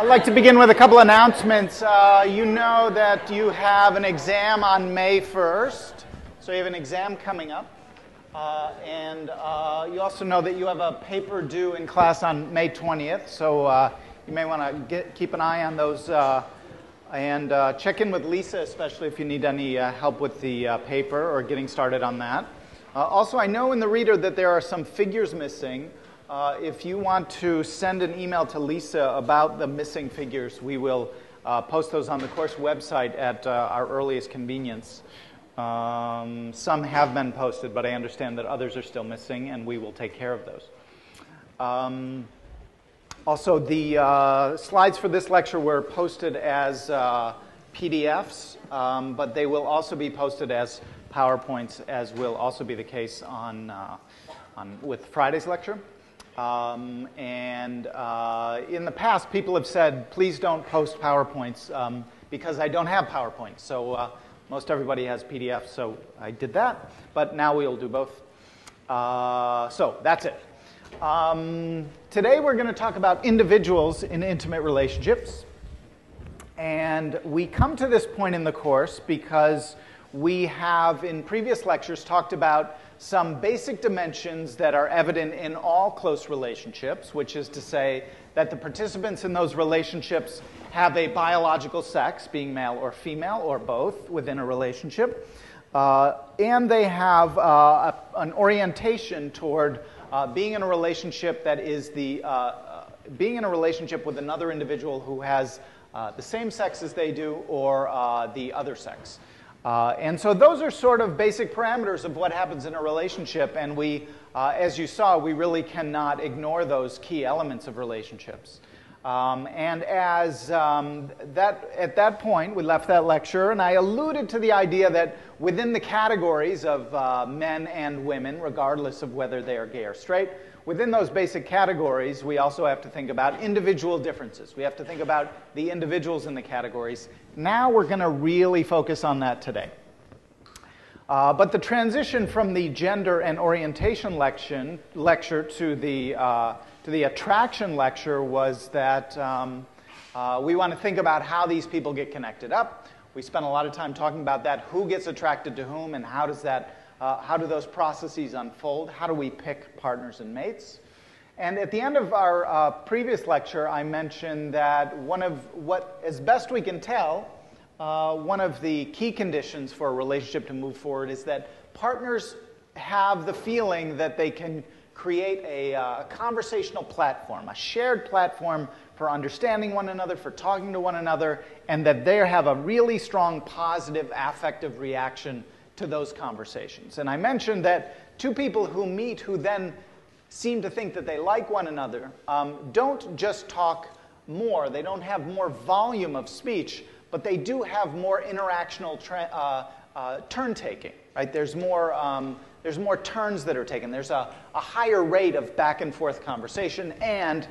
I'd like to begin with a couple announcements. You know that you have an exam on May 1st, so you have an exam coming up. And you also know that you have a paper due in class on May 20th, so you may want to keep an eye on those and check in with Lisa, especially if you need any help with the paper or getting started on that. Also, I know in the reader that there are some figures missing. If you want to send an email to Lisa about the missing figures, we will post those on the course website at our earliest convenience. Some have been posted, but I understand that others are still missing, and we will take care of those. Also, the slides for this lecture were posted as PDFs, but they will also be posted as PowerPoints, as will also be the case with Friday's lecture. In the past, people have said, please don't post PowerPoints because I don't have PowerPoints. So most everybody has PDFs, so I did that. But now we'll do both. So that's it. Today we're going to talk about individuals in intimate relationships. And we come to this point in the course because we have, in previous lectures, talked about some basic dimensions that are evident in all close relationships, which is to say that the participants in those relationships have a biological sex, being male or female, or both within a relationship, and they have an orientation toward being in a relationship that is being in a relationship with another individual who has the same sex as they do or the other sex. And so those are sort of basic parameters of what happens in a relationship, and we, as you saw, we really cannot ignore those key elements of relationships. And as at that point, we left that lecture, and I alluded to the idea that within the categories of men and women, regardless of whether they are gay or straight, within those basic categories, we also have to think about individual differences. We have to think about the individuals in the categories. Now we're going to really focus on that today. But the transition from the gender and orientation lecture to the attraction lecture was that we want to think about how these people get connected up. We spent a lot of time talking about that, who gets attracted to whom, and how do those processes unfold? How do we pick partners and mates? And at the end of our previous lecture, I mentioned that as best we can tell, one of the key conditions for a relationship to move forward is that partners have the feeling that they can create a conversational platform, a shared platform for understanding one another, for talking to one another, and that they have a really strong positive affective reaction to those conversations. And I mentioned that two people who meet who then seem to think that they like one another don't just talk more, they don't have more volume of speech, but they do have more interactional turn-taking, right? There's more turns that are taken. There's a higher rate of back-and-forth conversation, and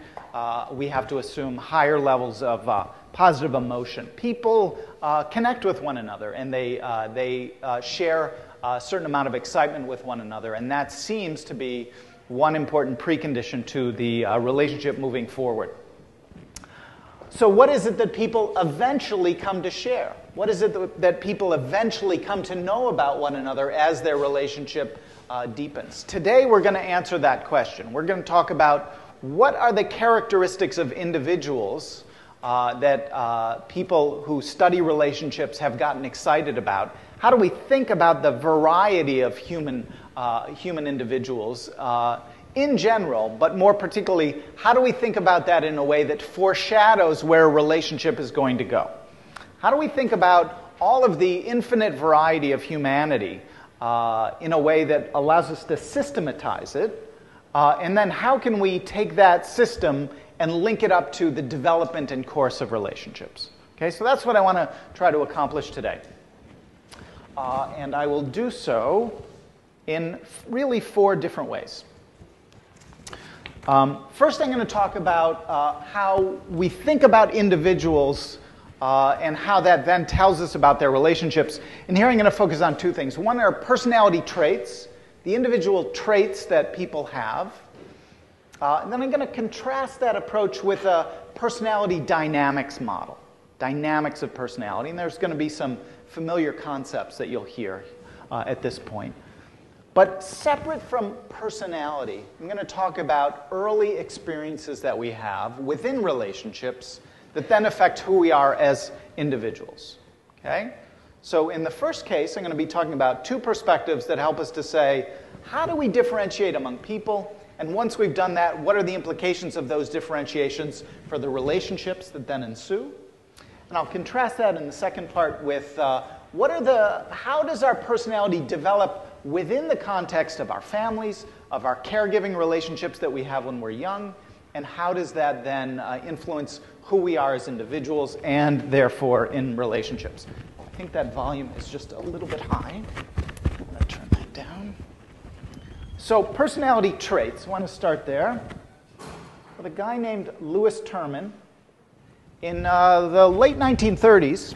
we have to assume higher levels of positive emotion. People connect with one another, and they share a certain amount of excitement with one another, and that seems to be one important precondition to the relationship moving forward. So what is it that people eventually come to share? What is it that people eventually come to know about one another as their relationship deepens? Today we're going to answer that question. We're going to talk about what are the characteristics of individuals that people who study relationships have gotten excited about. How do we think about the variety of human individuals in general, but more particularly, how do we think about that in a way that foreshadows where a relationship is going to go? How do we think about all of the infinite variety of humanity in a way that allows us to systematize it? And then how can we take that system and link it up to the development and course of relationships? Okay, so that's what I want to try to accomplish today. And I will do so in really 4 different ways. First, I'm going to talk about how we think about individuals and how that then tells us about their relationships. And here I'm going to focus on 2 things. One are personality traits, the individual traits that people have, And then I'm going to contrast that approach with a personality dynamics model, dynamics of personality. And there's going to be some familiar concepts that you'll hear at this point. But separate from personality, I'm going to talk about early experiences that we have within relationships that then affect who we are as individuals. Okay? So in the first case, I'm going to be talking about two perspectives that help us to say, how do we differentiate among people? And once we've done that, what are the implications of those differentiations for the relationships that then ensue? And I'll contrast that in the second part with how does our personality develop within the context of our families, of our caregiving relationships that we have when we're young, and how does that then influence who we are as individuals and therefore in relationships. I think that volume is just a little bit high. I'm going to turn that down. So personality traits, I want to start there with a guy named Lewis Terman. In the late 1930s,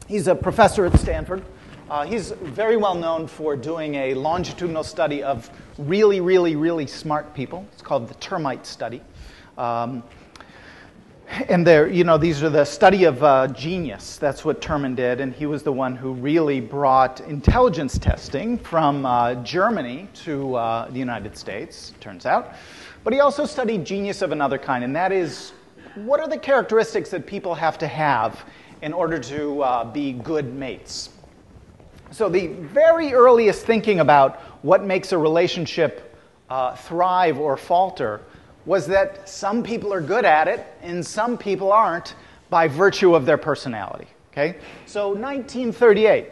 he's a professor at Stanford. He's very well known for doing a longitudinal study of really, really, really smart people. It's called the termite study. And these are the study of genius. That's what Terman did, and he was the one who really brought intelligence testing from Germany to the United States, turns out. But he also studied genius of another kind, and that is, what are the characteristics that people have to have in order to be good mates? So the very earliest thinking about what makes a relationship thrive or falter was that some people are good at it and some people aren't by virtue of their personality. Okay? So 1938,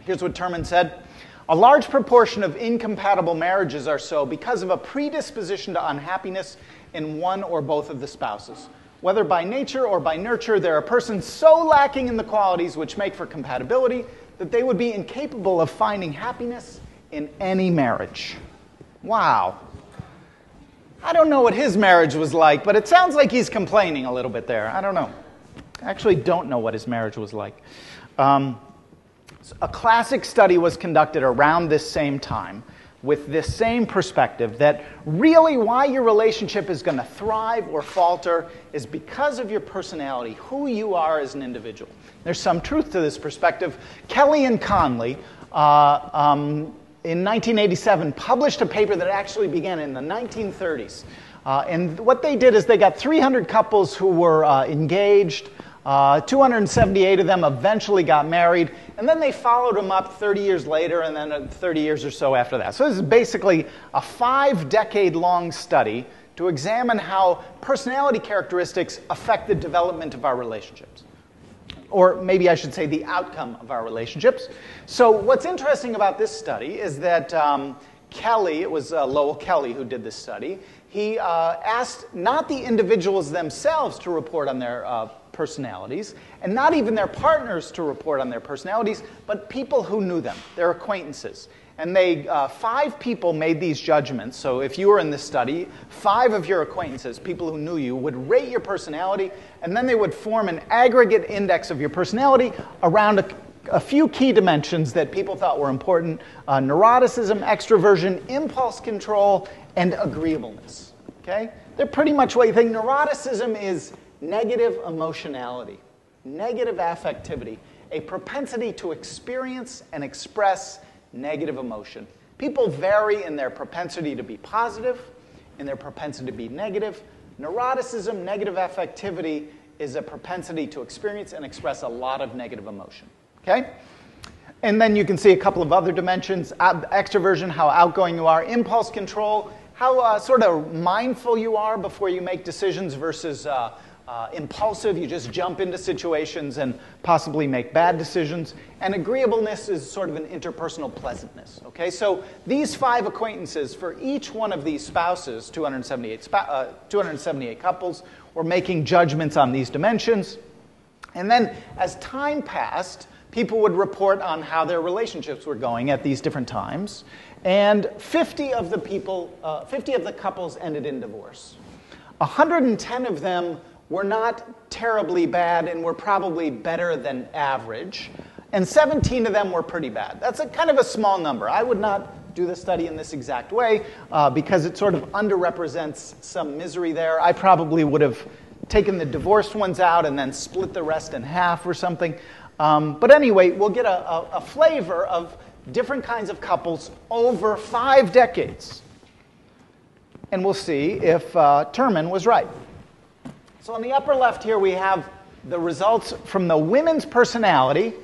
here's what Terman said. A large proportion of incompatible marriages are so because of a predisposition to unhappiness in one or both of the spouses. Whether by nature or by nurture, there are persons so lacking in the qualities which make for compatibility that they would be incapable of finding happiness in any marriage. Wow. I don't know what his marriage was like, but it sounds like he's complaining a little bit there. I don't know. I actually don't know what his marriage was like. A classic study was conducted around this same time with this same perspective that really why your relationship is going to thrive or falter is because of your personality, who you are as an individual. There's some truth to this perspective. Kelly and Conley, in 1987, published a paper that actually began in the 1930s. And what they did is they got 300 couples who were engaged. 278 of them eventually got married, and then they followed them up 30 years later and then 30 years or so after that. So this is basically a 5-decade-long study to examine how personality characteristics affect the development of our relationships. Or maybe I should say the outcome of our relationships. So what's interesting about this study is that Kelly, it was Lowell Kelly who did this study, he asked not the individuals themselves to report on their personalities, and not even their partners to report on their personalities, but people who knew them, their acquaintances. And 5 people made these judgments. So if you were in this study, 5 of your acquaintances, people who knew you, would rate your personality, and then they would form an aggregate index of your personality around a few key dimensions that people thought were important: neuroticism, extroversion, impulse control, and agreeableness. Okay? They're pretty much what you think. Neuroticism is negative emotionality, negative affectivity, a propensity to experience and express negative emotion. People vary in their propensity to be positive, in their propensity to be negative. Neuroticism, negative affectivity, is a propensity to experience and express a lot of negative emotion. Okay? And then you can see a couple of other dimensions. Extroversion, how outgoing you are. Impulse control, how sort of mindful you are before you make decisions versus impulsive, you just jump into situations and possibly make bad decisions. And agreeableness is sort of an interpersonal pleasantness. Okay, so these 5 acquaintances for each one of these spouses, 278 couples, were making judgments on these dimensions. And then as time passed, people would report on how their relationships were going at these different times. And 50 of the couples ended in divorce. 110 of them were not terribly bad and were probably better than average. And 17 of them were pretty bad. That's kind of a small number. I would not do the study in this exact way because it sort of underrepresents some misery there. I probably would have taken the divorced ones out and then split the rest in half or something. But anyway, we'll get a flavor of different kinds of couples over 5 decades. And we'll see if Terman was right. So on the upper left here, we have the results from the women's personality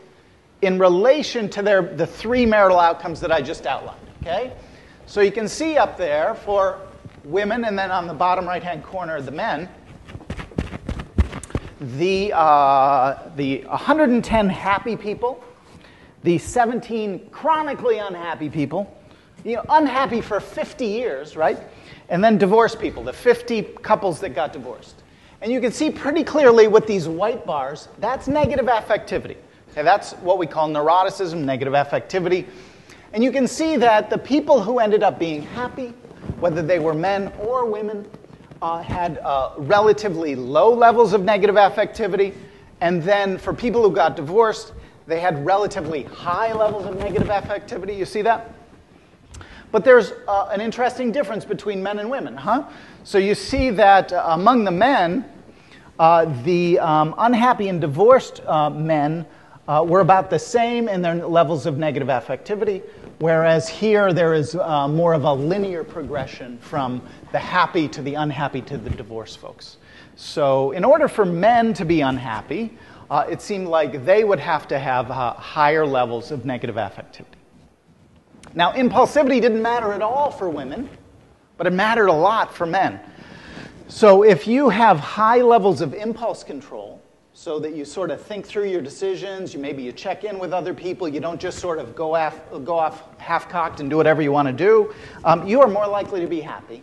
in relation to the 3 marital outcomes that I just outlined. Okay? So you can see up there for women, and then on the bottom right-hand corner, the men, the 110 happy people, the 17 chronically unhappy people, unhappy for 50 years, right? And then divorced people, the 50 couples that got divorced. And you can see pretty clearly with these white bars, that's negative affectivity. Okay, that's what we call neuroticism, negative affectivity. And you can see that the people who ended up being happy, whether they were men or women, had relatively low levels of negative affectivity. And then for people who got divorced, they had relatively high levels of negative affectivity. You see that? But there's an interesting difference between men and women, huh? So you see that among the men, the unhappy and divorced men were about the same in their levels of negative affectivity, whereas here there is more of a linear progression from the happy to the unhappy to the divorced folks. So in order for men to be unhappy, it seemed like they would have to have higher levels of negative affectivity. Now, impulsivity didn't matter at all for women, but it mattered a lot for men. So if you have high levels of impulse control, so that you sort of think through your decisions, maybe you check in with other people, you don't just sort of go off half-cocked and do whatever you want to do, you are more likely to be happy.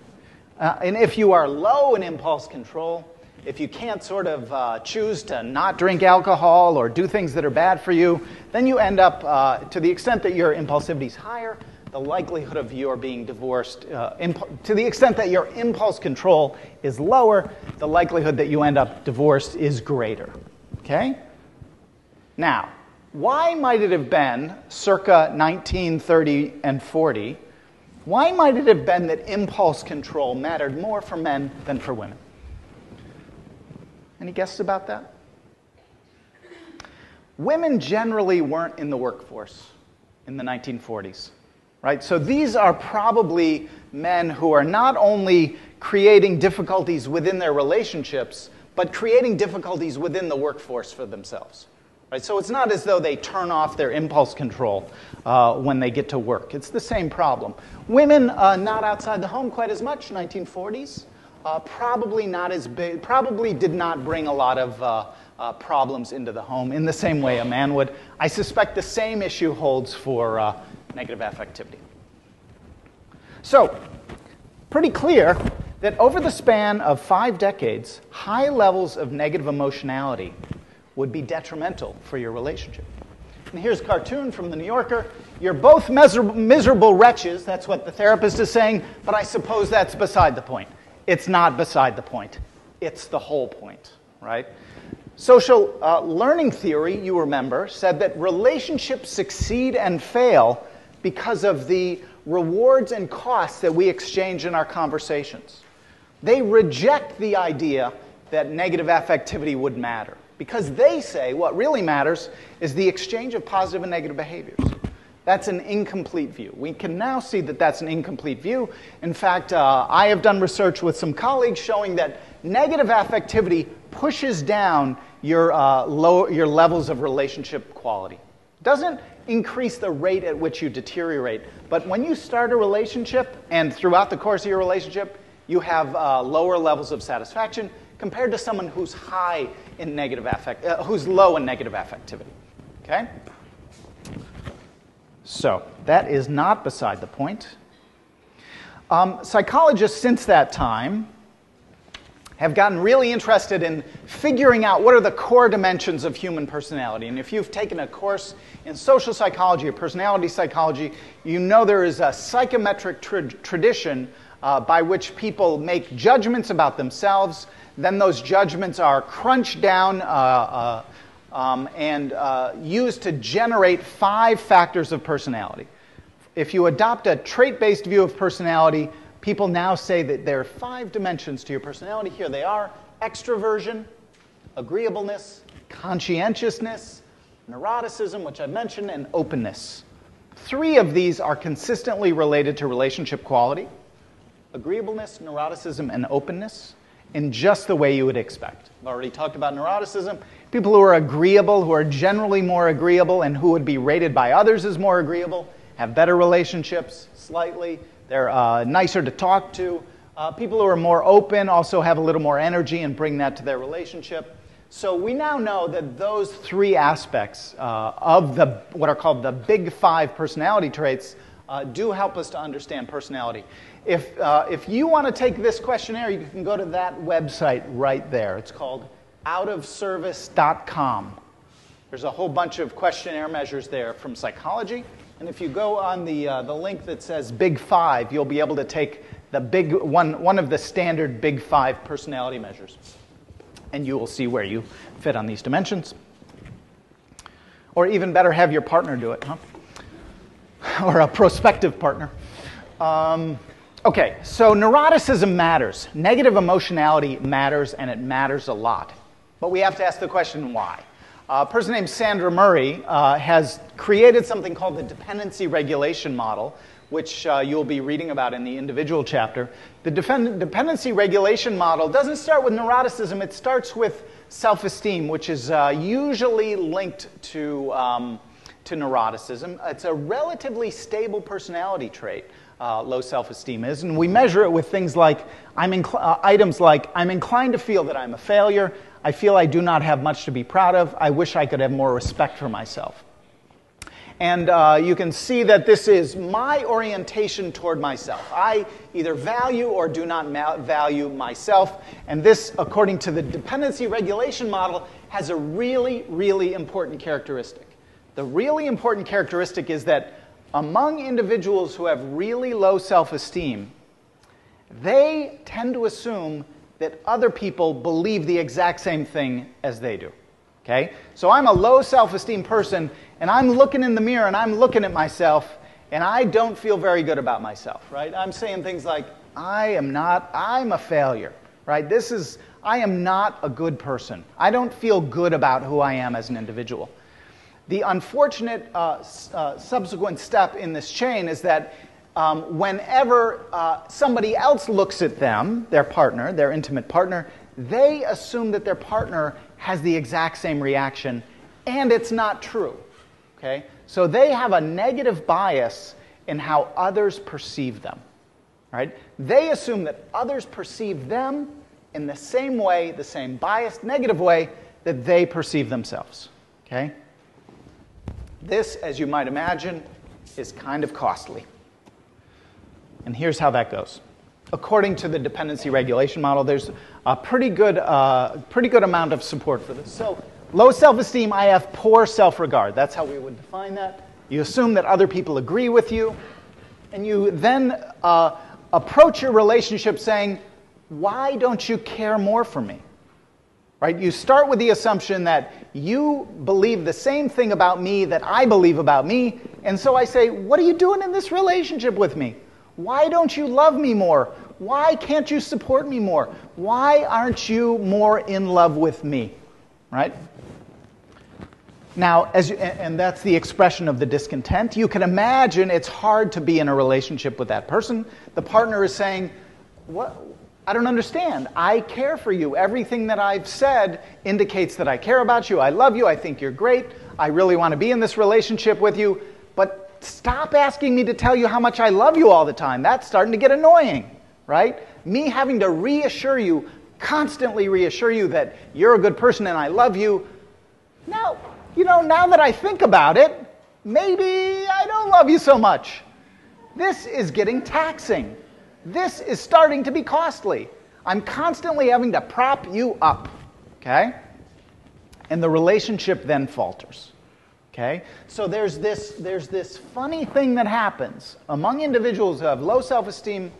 And if you are low in impulse control, if you can't sort of choose to not drink alcohol or do things that are bad for you, then you end up, to the extent that your impulsivity is higher, the likelihood of your being divorced, to the extent that your impulse control is lower, the likelihood that you end up divorced is greater. Okay? Now, why might it have been, circa 1930 and 40, why might it have been that impulse control mattered more for men than for women? Any guesses about that? Women generally weren't in the workforce in the 1940s, right? So these are probably men who are not only creating difficulties within their relationships, but creating difficulties within the workforce for themselves, right? So it's not as though they turn off their impulse control when they get to work. It's the same problem. Women, not outside the home quite as much, 1940s. Probably not as big, probably did not bring a lot of problems into the home in the same way a man would. I suspect the same issue holds for negative affectivity. So, pretty clear that over the span of 5 decades, high levels of negative emotionality would be detrimental for your relationship. And here's a cartoon from the New Yorker. You're both miserable wretches, that's what the therapist is saying, but I suppose that's beside the point. It's not beside the point. It's the whole point, right? Social learning theory, you remember, said that relationships succeed and fail because of the rewards and costs that we exchange in our conversations. They reject the idea that negative affectivity would matter because they say what really matters is the exchange of positive and negative behaviors. That's an incomplete view. We can now see that that's an incomplete view. In fact, I have done research with some colleagues showing that negative affectivity pushes down your levels of relationship quality. It doesn't increase the rate at which you deteriorate, but when you start a relationship and throughout the course of your relationship, you have lower levels of satisfaction compared to someone who's high in who's low in negative affectivity. Okay? So, that is not beside the point. Psychologists since that time have gotten really interested in figuring out what are the core dimensions of human personality. And if you've taken a course in social psychology or personality psychology, you know there is a psychometric tradition by which people make judgments about themselves. Then those judgments are crunched down and used to generate 5 factors of personality. if you adopt a trait-based view of personality, people now say that there are 5 dimensions to your personality. Here they are: extroversion, agreeableness, conscientiousness, neuroticism, which I mentioned, and openness. 3 of these are consistently related to relationship quality: agreeableness, neuroticism, and openness, in just the way you would expect. I've already talked about neuroticism. People who are agreeable, who are generally more agreeable, and who would be rated by others as more agreeable, have better relationships, slightly. They're nicer to talk to. People who are more open also have a little more energy and bring that to their relationship. So we now know that those 3 aspects of what are called the big 5 personality traits do help us to understand personality. If you want to take this questionnaire, you can go to that website right there. It's called outofservice.com. There's a whole bunch of questionnaire measures there from psychology. And if you go on the link that says Big 5, you'll be able to take the big one of the standard Big 5 personality measures. And you will see where you fit on these dimensions. Or even better, have your partner do it, huh? Or a prospective partner. Okay, so neuroticism matters. Negative emotionality matters, and it matters a lot. But we have to ask the question, why? A person named Sandra Murray has created something called the dependency regulation model, which you'll be reading about in the individual chapter. The dependency regulation model doesn't start with neuroticism. It starts with self-esteem, which is usually linked to neuroticism. It's a relatively stable personality trait, low self-esteem is, and we measure it with things like items like, I'm inclined to feel that I'm a failure. I feel I do not have much to be proud of. I wish I could have more respect for myself. And you can see that this is my orientation toward myself. I either value or do not value myself. And this, according to the dependency regulation model, has a really, really important characteristic. The really important characteristic is that among individuals who have really low self-esteem, they tend to assume that other people believe the exact same thing as they do. Okay? So I'm a low self-esteem person, and I'm looking in the mirror, and I'm looking at myself, and I don't feel very good about myself, right? I'm saying things like, I'm a failure, right? I am not a good person. I don't feel good about who I am as an individual. The unfortunate subsequent step in this chain is that whenever somebody else looks at them, their partner, their intimate partner, they assume that their partner has the exact same reaction, and it's not true. Okay? So they have a negative bias in how others perceive them. Right? They assume that others perceive them in the same way, the same biased, negative way that they perceive themselves. Okay? This, as you might imagine, is kind of costly. And here's how that goes. According to the dependency regulation model, there's a pretty good amount of support for this. So, low self-esteem, I have poor self-regard. That's how we would define that. You assume that other people agree with you, and you then approach your relationship saying, why don't you care more for me? Right? You start with the assumption that you believe the same thing about me that I believe about me, and so I say, what are you doing in this relationship with me? Why don't you love me more? Why can't you support me more? Why aren't you more in love with me? Right? Now, and that's the expression of the discontent. You can imagine it's hard to be in a relationship with that person. The partner is saying, "What? I don't understand. I care for you. Everything that I've said indicates that I care about you. I love you. I think you're great. I really want to be in this relationship with you. But stop asking me to tell you how much I love you all the time. That's starting to get annoying, right? Me having to reassure you, constantly reassure you that you're a good person and I love you. Now, now that I think about it, maybe I don't love you so much. This is getting taxing. This is starting to be costly. I'm constantly having to prop you up, okay? And the relationship then falters. Okay? So there's this funny thing that happens. Among individuals who have low self-esteem,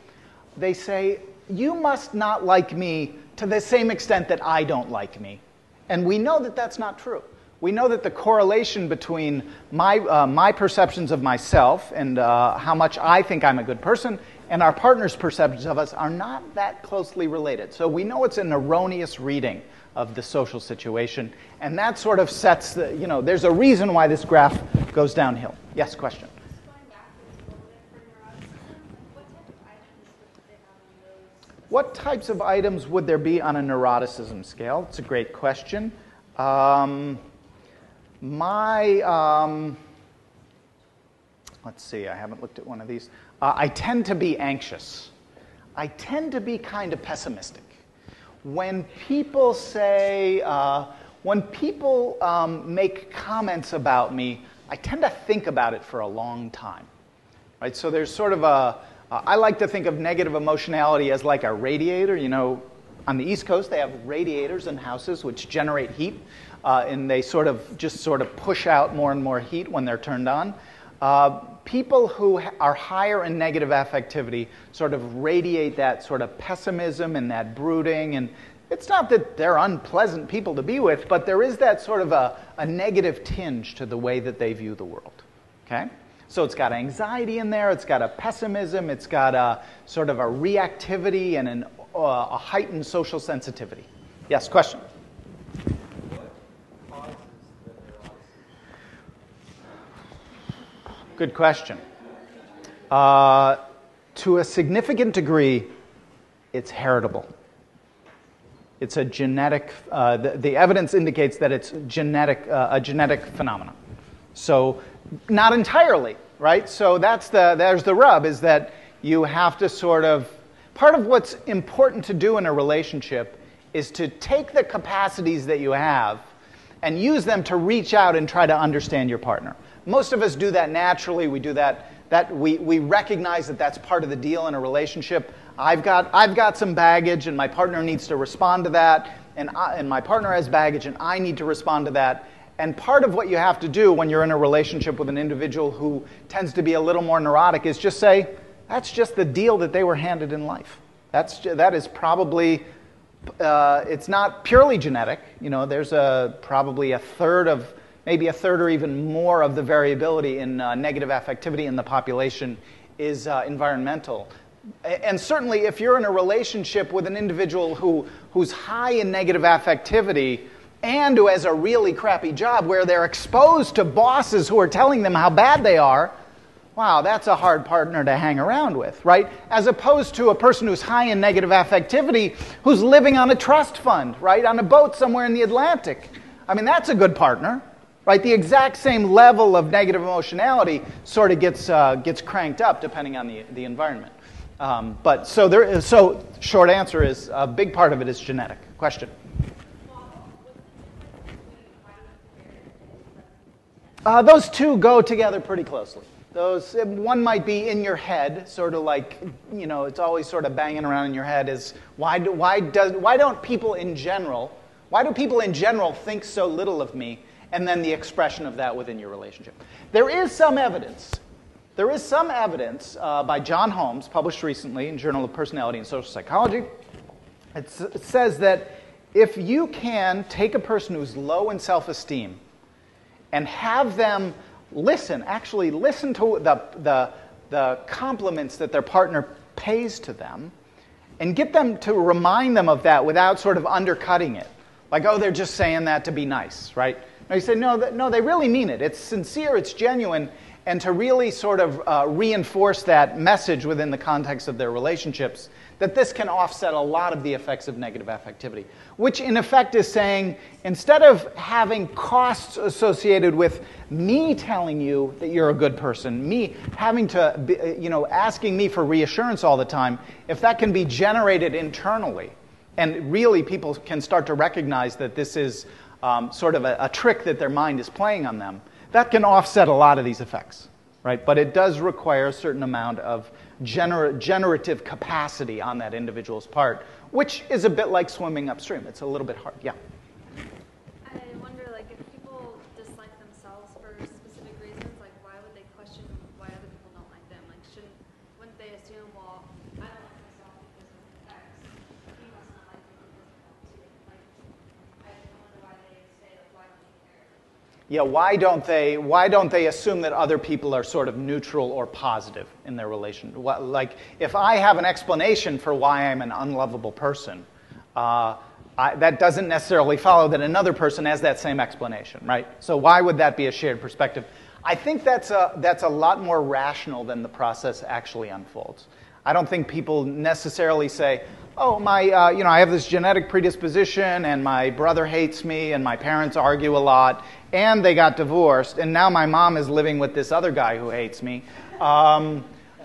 they say, you must not like me to the same extent that I don't like me. And we know that that's not true. we know that the correlation between my perceptions of myself and how much I think I'm a good person and our partner's perceptions of us are not that closely related. So we know it's an erroneous reading of the social situation, and that sort of sets the, there's a reason why this graph goes downhill. Yes, question? What types of items would there be on a neuroticism scale? It's a great question. Let's see, I haven't looked at one of these. I tend to be anxious. I tend to be kind of pessimistic. When people say, make comments about me, I tend to think about it for a long time. Right? So there's sort of I like to think of negative emotionality as like a radiator. On the East Coast, they have radiators in houses which generate heat, and they sort of push out more and more heat when they're turned on. People who are higher in negative affectivity sort of radiate that sort of pessimism and that brooding. And it's not that they're unpleasant people to be with, but there is that sort of a negative tinge to the way that they view the world. Okay? So it's got anxiety in there, it's got a pessimism, it's got a sort of a reactivity and a heightened social sensitivity. Yes, question? Good question. To a significant degree, it's heritable. It's a genetic, the evidence indicates that it's a genetic phenomenon. So not entirely, right? So there's the rub, is that you have to part of what's important to do in a relationship is to take the capacities that you have and use them to reach out and try to understand your partner. Most of us do that naturally. We do that we recognize that that's part of the deal in a relationship. I've got some baggage, and my partner needs to respond to that, and my partner has baggage, and I need to respond to that. And part of what you have to do when you're in a relationship with an individual who tends to be a little more neurotic is just say, that's just the deal that they were handed in life. That is probably, it's not purely genetic. There's probably maybe a third or even more of the variability in negative affectivity in the population is environmental. And certainly if you're in a relationship with an individual who's high in negative affectivity and who has a really crappy job where they're exposed to bosses who are telling them how bad they are, wow, that's a hard partner to hang around with, right? As opposed to a person who's high in negative affectivity who's living on a trust fund, right? On a boat somewhere in the Atlantic. I mean, that's a good partner. Right, the exact same level of negative emotionality sort of gets cranked up depending on the environment. So short answer is a big part of it is genetic. Question. Those two go together pretty closely. One might be in your head, sort of like it's always sort of banging around in your head. Is why do people in general think so little of me? And then the expression of that within your relationship. There is some evidence by John Holmes, published recently in Journal of Personality and Social Psychology. It says that if you can take a person who's low in self-esteem and have them listen to the compliments that their partner pays to them, and get them to remind them of that without sort of undercutting it. Like, oh, they're just saying that to be nice, right? No, you say, no, they really mean it. It's sincere, it's genuine, and to really sort of reinforce that message within the context of their relationships, that this can offset a lot of the effects of negative affectivity, which in effect is saying, instead of having costs associated with me telling you that you're a good person, me having to, asking me for reassurance all the time, if that can be generated internally, and really people can start to recognize that this is sort of a trick that their mind is playing on them, that can offset a lot of these effects, right? But it does require a certain amount of generative capacity on that individual's part, which is a bit like swimming upstream. It's a little bit hard, yeah. I wonder, if people dislike themselves for specific reasons, why would they question why other people don't like them? Wouldn't they assume, well, I don't like myself because of X, he must not like me because of that too? I wonder why they say, why don't you care? Yeah, why don't they assume that other people are sort of neutral or positive in their relation? Like, if I have an explanation for why I'm an unlovable person, that doesn't necessarily follow that another person has that same explanation, right? So why would that be a shared perspective? I think that's a lot more rational than the process actually unfolds. I don't think people necessarily say, oh, I have this genetic predisposition, and my brother hates me, and my parents argue a lot, and they got divorced, and now my mom is living with this other guy who hates me.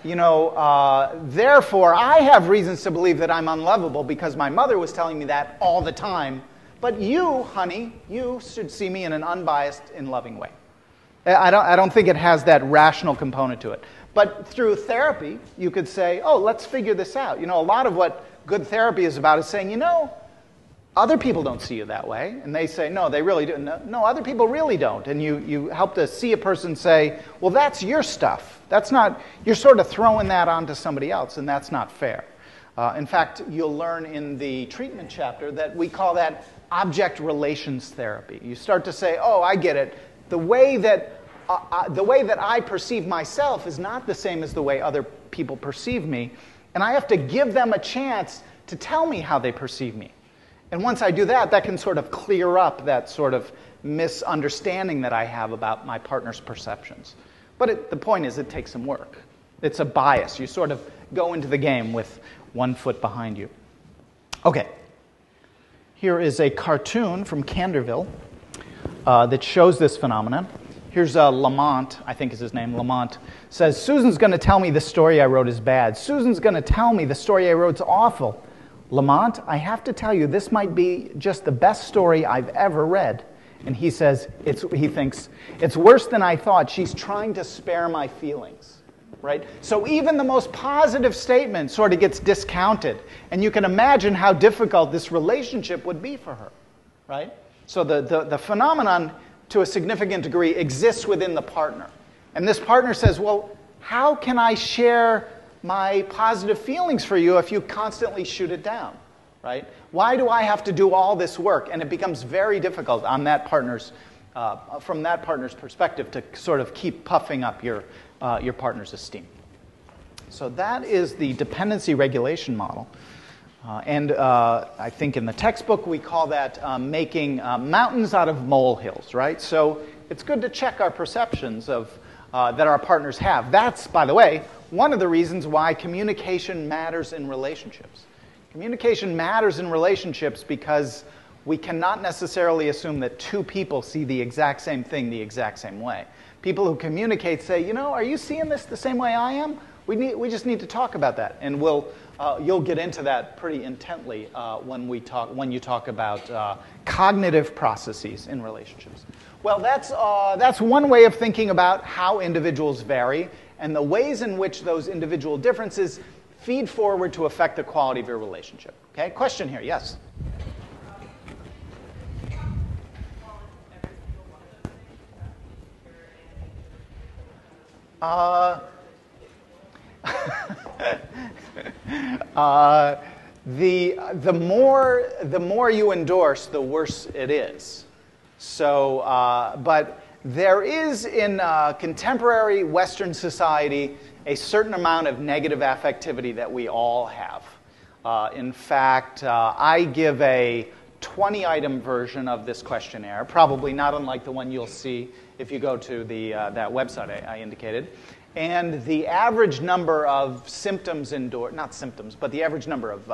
Therefore, I have reasons to believe that I'm unlovable because my mother was telling me that all the time. But you, honey, you should see me in an unbiased and loving way. I don't think it has that rational component to it. But through therapy, you could say, oh, let's figure this out. A lot of what good therapy is about is saying, other people don't see you that way. And they say, no, they really do. No, other people really don't. And you help to see a person say, well, that's your stuff. That's not, you're sort of throwing that onto somebody else, and that's not fair. In fact, you'll learn in the treatment chapter that we call that object relations therapy. You start to say, oh, I get it. The way that I perceive myself is not the same as the way other people perceive me, and I have to give them a chance to tell me how they perceive me. And once I do that, that can sort of clear up that sort of misunderstanding that I have about my partner's perceptions. But the point is, it takes some work. It's a bias. You sort of go into the game with one foot behind you. Okay. Here is a cartoon from Canterville that shows this phenomenon. Here's Lamont, I think is his name. Lamont says, Susan's going to tell me the story I wrote is bad. Susan's going to tell me the story I wrote is awful. Lamont, I have to tell you, this might be just the best story I've ever read. And he says, he thinks, it's worse than I thought. She's trying to spare my feelings, right? So even the most positive statement sort of gets discounted. And you can imagine how difficult this relationship would be for her, right? So the phenomenon, to a significant degree, exists within the partner. And this partner says, well, how can I share my positive feelings for you if you constantly shoot it down, right? Why do I have to do all this work? And it becomes very difficult on that partner's, from that partner's perspective to sort of keep puffing up your partner's esteem. So that is the dependency regulation model. And I think in the textbook we call that making mountains out of molehills, right? So it's good to check our perceptions of that our partners have. That's, by the way, one of the reasons why communication matters in relationships. Communication matters in relationships because we cannot necessarily assume that two people see the exact same thing the exact same way. People who communicate say, are you seeing this the same way I am? We just need to talk about that. And you'll get into that pretty intently when you talk about cognitive processes in relationships. Well, that's one way of thinking about how individuals vary and the ways in which those individual differences feed forward to affect the quality of your relationship. Okay, question here, yes? The more you endorse, the worse it is. So, but there is in contemporary Western society a certain amount of negative affectivity that we all have. In fact, I give a 20-item version of this questionnaire, probably not unlike the one you'll see if you go to that website I indicated. And the average number of symptoms endorsed, not symptoms, but the average number of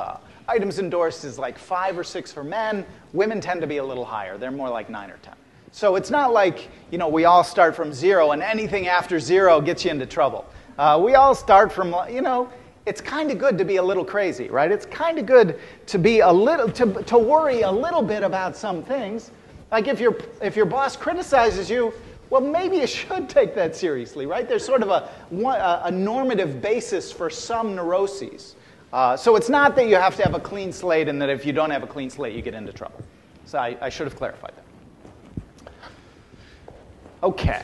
items endorsed is like 5 or 6 for men. Women tend to be a little higher. They're more like 9 or 10. So it's not like, we all start from 0 and anything after 0 gets you into trouble. We all start from, it's kind of good to be a little crazy, right? It's kind of good to be to worry a little bit about some things. Like if your boss criticizes you, well, maybe you should take that seriously, right? There's sort of a normative basis for some neuroses. So it's not that you have to have a clean slate and that if you don't have a clean slate, you get into trouble. So I should have clarified that. Okay.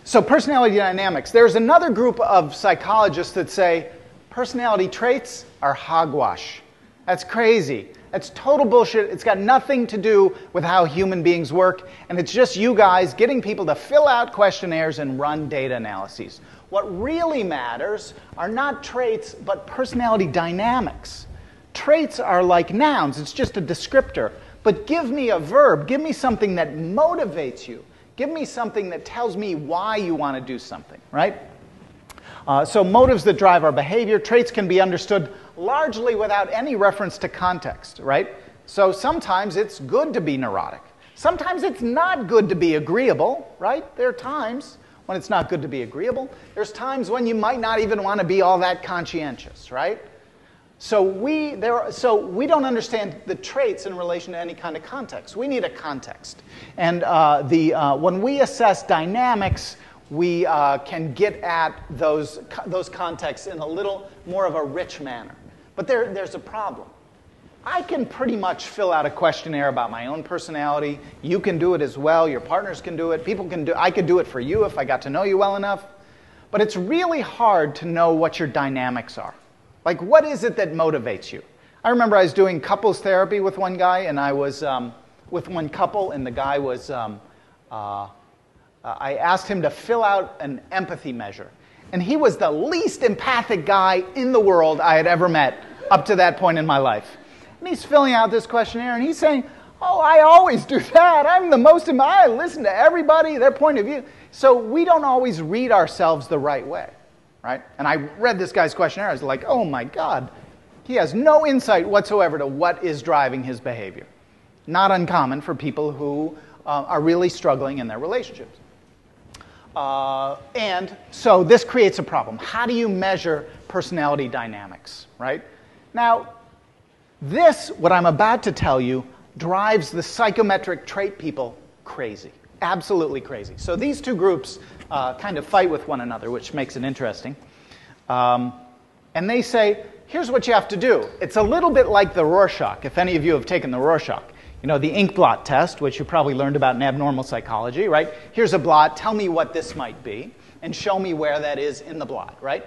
So personality dynamics. There's another group of psychologists that say personality traits are hogwash. That's crazy. That's total bullshit. It's got nothing to do with how human beings work, and it's just you guys getting people to fill out questionnaires and run data analyses. What really matters are not traits, but personality dynamics. Traits are like nouns. It's just a descriptor. But give me a verb. Give me something that motivates you. Give me something that tells me why you want to do something, right? So motives that drive our behavior. Traits can be understood largely without any reference to context, right? So sometimes it's good to be neurotic. Sometimes it's not good to be agreeable, right? There are times when it's not good to be agreeable. There's times when you might not even want to be all that conscientious, right? So we don't understand the traits in relation to any kind of context. We need a context. And when we assess dynamics, we can get at those contexts in a little more of a rich manner. But there's a problem. I can pretty much fill out a questionnaire about my own personality. You can do it as well. Your partners can do it. I could do it for you if I got to know you well enough. But it's really hard to know what your dynamics are. Like, what is it that motivates you? I remember I was doing couples therapy with one guy, and I was with one couple, and the guy was, I asked him to fill out an empathy measure. And he was the least empathic guy in the world I had ever met up to that point in my life. And he's filling out this questionnaire, and he's saying, oh, I always do that. I listen to everybody, their point of view. So we don't always read ourselves the right way. Right? And I read this guy's questionnaire. I was like, oh my God. He has no insight whatsoever to what is driving his behavior. Not uncommon for people who are really struggling in their relationships. And so this creates a problem. How do you measure personality dynamics? Right? Now, what I'm about to tell you, drives the psychometric trait people crazy. Absolutely crazy. So these two groups kind of fight with one another, which makes it interesting. And they say, here's what you have to do. It's a little bit like the Rorschach, if any of you have taken the Rorschach. You know, the ink blot test, which you probably learned about in abnormal psychology, right? Here's a blot. Tell me what this might be, and show me where that is in the blot, right?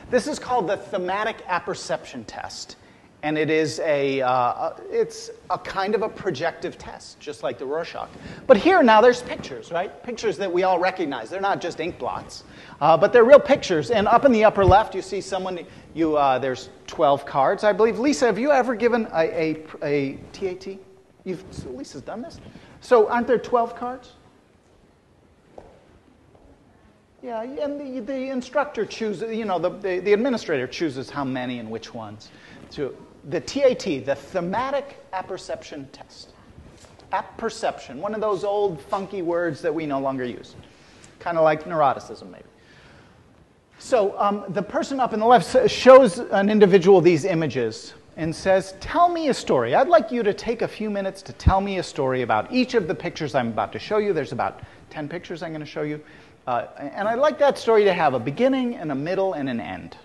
This is called the thematic apperception test. And it is it's a kind of a projective test, just like the Rorschach. But here now there's pictures, right? Pictures that we all recognize. They're not just ink blots, but they're real pictures. And up in the upper left, you see someone. There's 12 cards, I believe. Lisa, have you ever given a TAT? Lisa's done this. So aren't there 12 cards? Yeah, and the instructor chooses. The administrator chooses how many and which ones. The TAT, the thematic apperception test. Apperception, one of those old funky words that we no longer use. Kind of like neuroticism, maybe. So the person up in the left shows an individual these images and says, tell me a story. I'd like you to take a few minutes to tell me a story about each of the pictures I'm about to show you. There's about 10 pictures I'm going to show you. And I'd like that story to have a beginning and a middle and an end.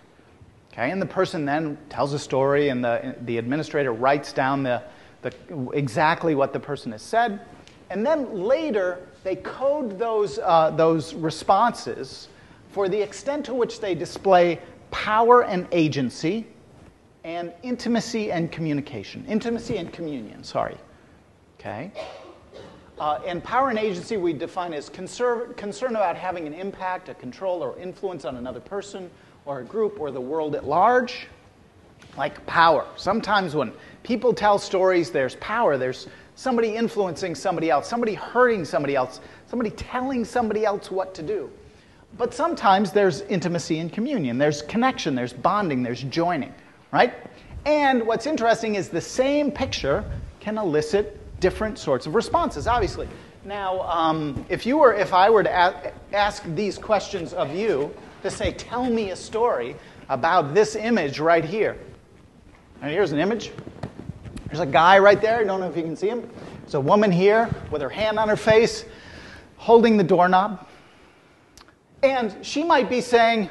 Okay, and the person then tells a story, and the administrator writes down exactly what the person has said. And then later, they code those responses for the extent to which they display power and agency, and intimacy and communication. Intimacy and communion, sorry. Okay? And power and agency we define as concern about having an impact, a control, or influence on another person, or a group, or the world at large. Like power. Sometimes when people tell stories, there's power. There's somebody influencing somebody else, somebody hurting somebody else, somebody telling somebody else what to do. But sometimes there's intimacy and communion. There's connection, there's bonding, there's joining, right? And what's interesting is the same picture can elicit different sorts of responses, obviously. Now, if I were to ask these questions of you, to say, tell me a story about this image right here. And here's an image. There's a guy right there. I don't know if you can see him. There's a woman here with her hand on her face, holding the doorknob. And she might be saying,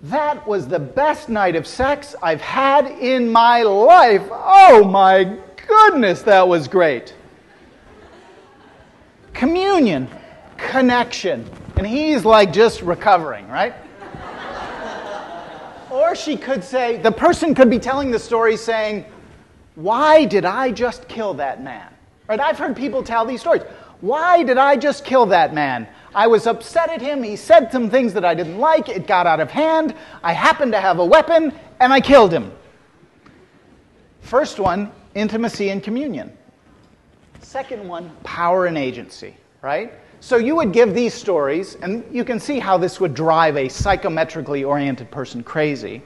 that was the best night of sex I've had in my life. Oh my goodness, that was great. Communion, connection. And he's like just recovering, right? Or she could say, the person could be telling the story saying, Why did I just kill that man? Right? I've heard people tell these stories. Why did I just kill that man? I was upset at him. He said some things that I didn't like. It got out of hand. I happened to have a weapon, and I killed him. First one, intimacy and communion. Second one, power and agency, right? So you would give these stories, and you can see how this would drive a psychometrically oriented person crazy,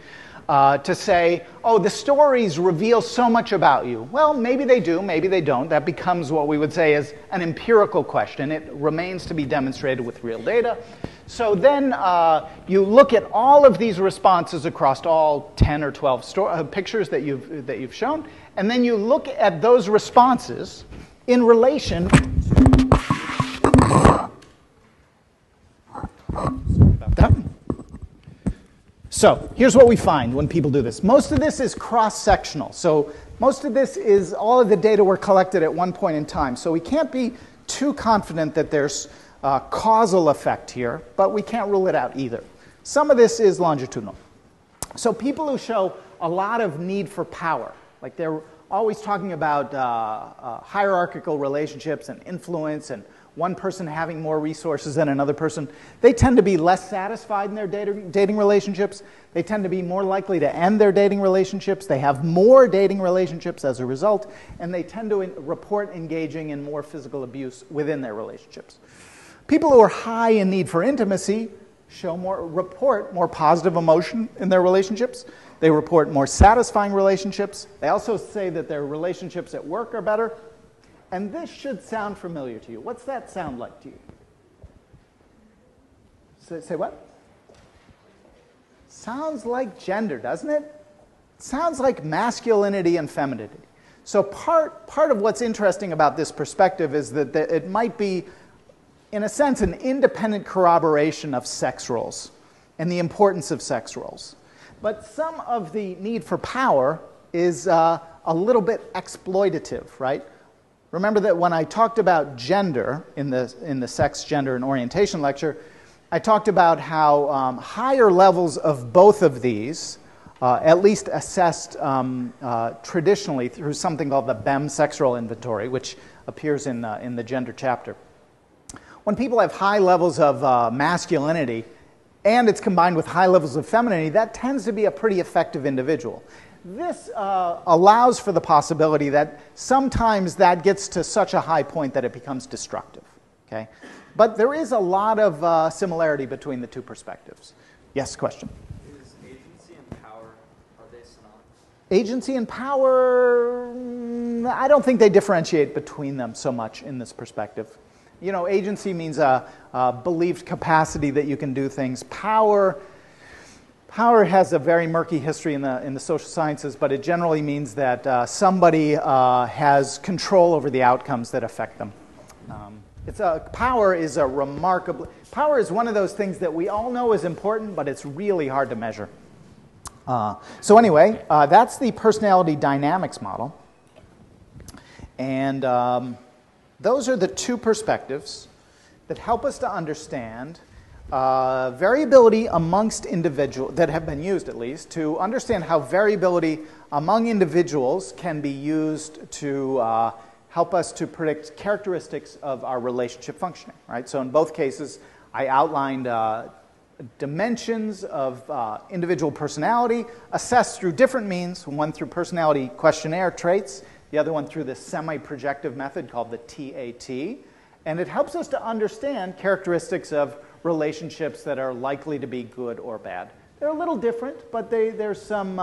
to say, oh, the stories reveal so much about you. Well, maybe they do, maybe they don't. That becomes what we would say is an empirical question. It remains to be demonstrated with real data. So then you look at all of these responses across all 10 or 12 pictures that you've shown, and then you look at those responses in relation about that. So here's what we find when people do this. Most of this is cross-sectional. So most of this is all of the data were collected at one point in time. So we can't be too confident that there's a causal effect here, but we can't rule it out either. Some of this is longitudinal. So people who show a lot of need for power, like they're always talking about hierarchical relationships and influence and one person having more resources than another person, they tend to be less satisfied in their dating relationships. They tend to be more likely to end their dating relationships. They have more dating relationships as a result, and they tend to report engaging in more physical abuse within their relationships. People who are high in need for intimacy report more positive emotion in their relationships. They report more satisfying relationships. They also say that their relationships at work are better. And this should sound familiar to you. What's that sound like to you? Say what? Sounds like gender, doesn't it? Sounds like masculinity and femininity. So part of what's interesting about this perspective is that it might be, in a sense, an independent corroboration of sex roles and the importance of sex roles. But some of the need for power is a little bit exploitative, right? Remember that when I talked about gender in the sex, gender, and orientation lecture, I talked about how higher levels of both of these, at least assessed traditionally through something called the BEM sex role inventory, which appears in the gender chapter. When people have high levels of masculinity and it's combined with high levels of femininity, that tends to be a pretty effective individual. This allows for the possibility that sometimes that gets to such a high point that it becomes destructive. Okay? But there is a lot of similarity between the two perspectives. Yes, question? Is agency and power, are they synonymous? Agency and power, I don't think they differentiate between them so much in this perspective. You know, agency means a believed capacity that you can do things. Power has a very murky history in the social sciences, but it generally means that somebody has control over the outcomes that affect them. Power is one of those things that we all know is important, but it's really hard to measure. So anyway, that's the personality dynamics model. And those are the two perspectives that help us to understand variability amongst individuals, that have been used at least, to understand how variability among individuals can be used to help us to predict characteristics of our relationship functioning. Right? So in both cases, I outlined dimensions of individual personality assessed through different means, one through personality questionnaire traits, the other one through this semi-projective method called the TAT. And it helps us to understand characteristics of relationships that are likely to be good or bad. They're a little different, but there's some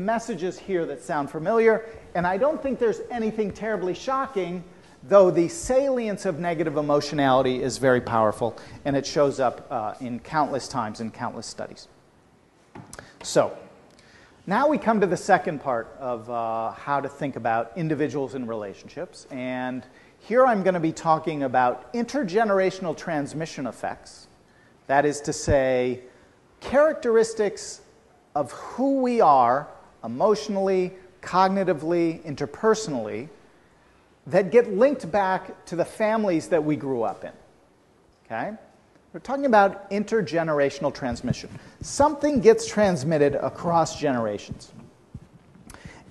messages here that sound familiar, and I don't think there's anything terribly shocking, though the salience of negative emotionality is very powerful, and it shows up in countless times in countless studies. So, now we come to the second part of how to think about individuals and relationships, and here I'm going to be talking about intergenerational transmission effects. That is to say, characteristics of who we are emotionally, cognitively, interpersonally that get linked back to the families that we grew up in. Okay? We're talking about intergenerational transmission. Something gets transmitted across generations.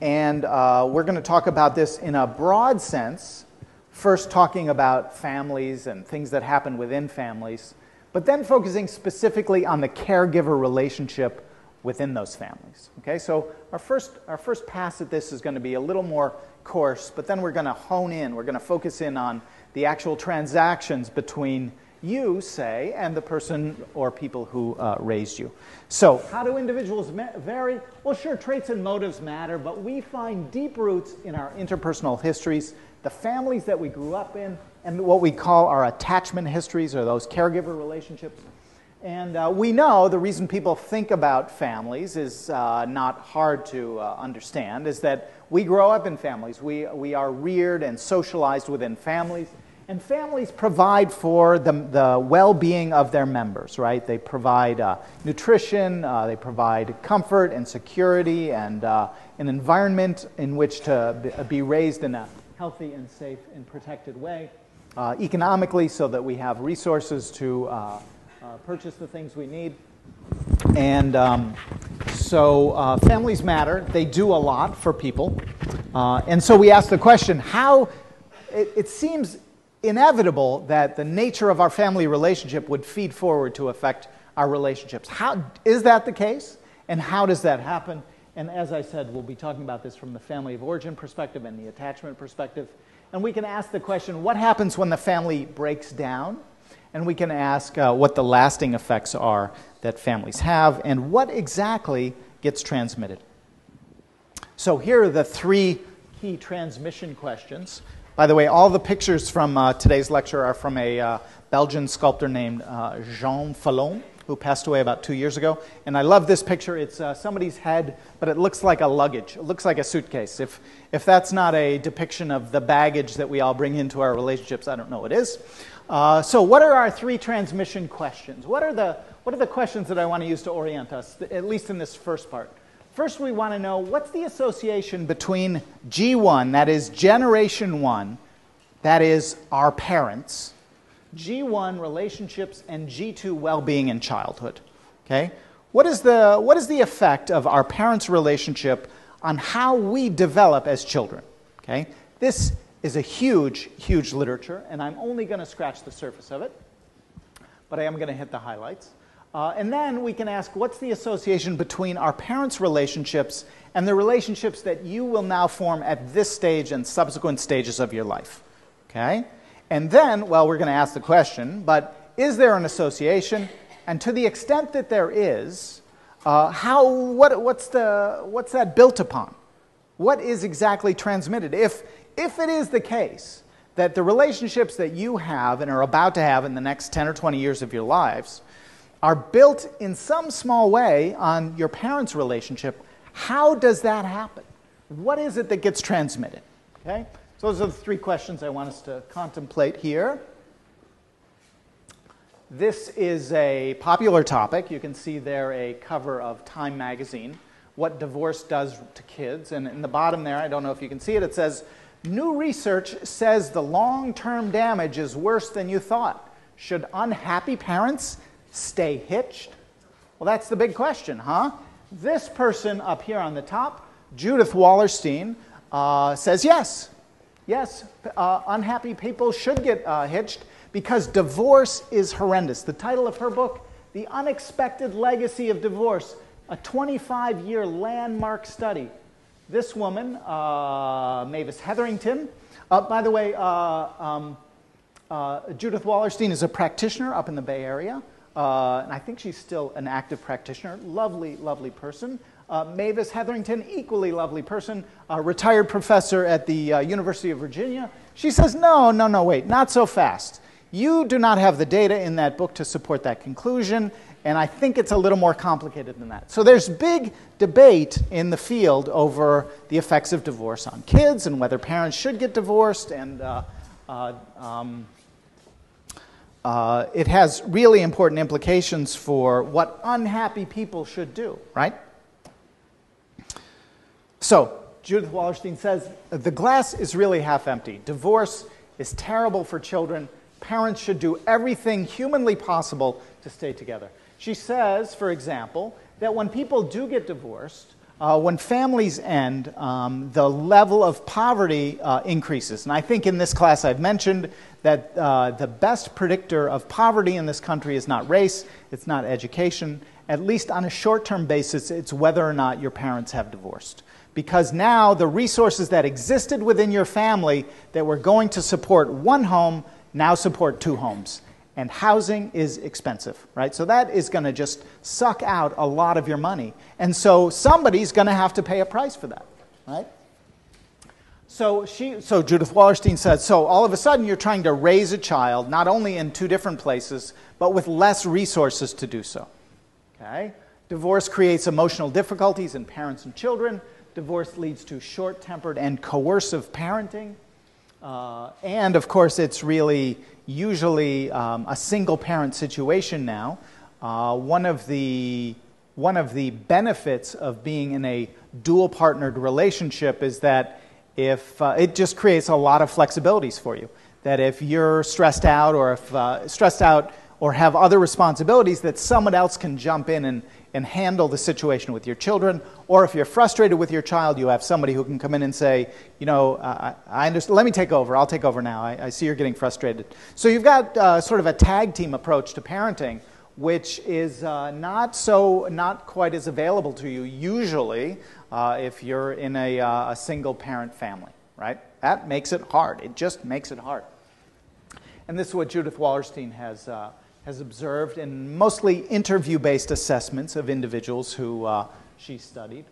And we're going to talk about this in a broad sense, first talking about families and things that happen within families, but then focusing specifically on the caregiver relationship within those families. Okay, so our first pass at this is going to be a little more coarse, but then we're going to hone in. We're going to focus in on the actual transactions between you, say, and the person or people who raised you. So, how do individuals vary? Well, sure, traits and motives matter, but we find deep roots in our interpersonal histories, the families that we grew up in, and what we call our attachment histories, or those caregiver relationships. And we know the reason people think about families is not hard to understand, is that we grow up in families. We are reared and socialized within families. And families provide for the well-being of their members, right? They provide nutrition, they provide comfort and security, and an environment in which to be raised in a healthy and safe and protected way. Economically, so that we have resources to purchase the things we need. And so families matter. They do a lot for people. And so we ask the question, how it seems inevitable that the nature of our family relationship would feed forward to affect our relationships. How is that the case? And how does that happen? And as I said, we'll be talking about this from the family of origin perspective and the attachment perspective. And we can ask the question, what happens when the family breaks down? And we can ask what the lasting effects are that families have and what exactly gets transmitted. So here are the three key transmission questions. By the way, all the pictures from today's lecture are from a Belgian sculptor named Jean Fallon, who passed away about 2 years ago. And I love this picture. It's somebody's head, but it looks like a luggage. It looks like a suitcase. If that's not a depiction of the baggage that we all bring into our relationships, I don't know what is. So what are our three transmission questions? What are the questions that I want to use to orient us, at least in this first part? First, we want to know what's the association between G1, that is Generation 1, that is our parents, G1 relationships, and G2 well-being in childhood. Okay? What is the effect of our parents' relationship on how we develop as children? Okay? This is a huge, huge literature, and I'm only going to scratch the surface of it, but I am going to hit the highlights. And then we can ask, what's the association between our parents' relationships and the relationships that you will now form at this stage and subsequent stages of your life? Okay? And then, well, we're going to ask the question, but is there an association? And to the extent that there is, what's that built upon? What is exactly transmitted? If it is the case that the relationships that you have and are about to have in the next 10 or 20 years of your lives are built in some small way on your parents' relationship, how does that happen? What is it that gets transmitted? Okay? So those are the three questions I want us to contemplate here. This is a popular topic. You can see there a cover of Time magazine, what divorce does to kids. And in the bottom there, I don't know if you can see it, it says, new research says the long-term damage is worse than you thought. Should unhappy parents stay hitched? Well, that's the big question, huh? This person up here on the top, Judith Wallerstein, says yes. Yes, unhappy people should get hitched because divorce is horrendous. The title of her book, The Unexpected Legacy of Divorce, a 25-year landmark study. This woman, Mavis Hetherington, by the way, Judith Wallerstein is a practitioner up in the Bay Area. And I think she's still an active practitioner. Lovely, lovely person. Mavis Hetherington, equally lovely person, a retired professor at the University of Virginia. She says, no, wait, not so fast. You do not have the data in that book to support that conclusion, and I think it's a little more complicated than that. So there's big debate in the field over the effects of divorce on kids and whether parents should get divorced, and it has really important implications for what unhappy people should do, right? So, Judith Wallerstein says, the glass is really half empty. Divorce is terrible for children. Parents should do everything humanly possible to stay together. She says, for example, that when people do get divorced, when families end, the level of poverty increases. And I think in this class I've mentioned that the best predictor of poverty in this country is not race, it's not education. At least on a short-term basis, it's whether or not your parents have divorced. Because now the resources that existed within your family that were going to support one home now support two homes. And housing is expensive, right? So that is going to just suck out a lot of your money. And so somebody's going to have to pay a price for that, right? So Judith Wallerstein said, so all of a sudden you're trying to raise a child, not only in two different places, but with less resources to do so. Okay? Divorce creates emotional difficulties in parents and children. Divorce leads to short-tempered and coercive parenting. And, of course, it's really usually a single-parent situation now. One of the benefits of being in a dual-partnered relationship is that if it just creates a lot of flexibilities for you. That if you're stressed out or have other responsibilities, that someone else can jump in and handle the situation with your children. Or if you're frustrated with your child, you have somebody who can come in and say, you know, I understand, let me take over. I'll take over now. I see you're getting frustrated. So you've got sort of a tag team approach to parenting, which is not quite as available to you usually if you're in a single-parent family, right? That makes it hard. It just makes it hard. And this is what Judith Wallerstein has observed in mostly interview-based assessments of individuals who she studied.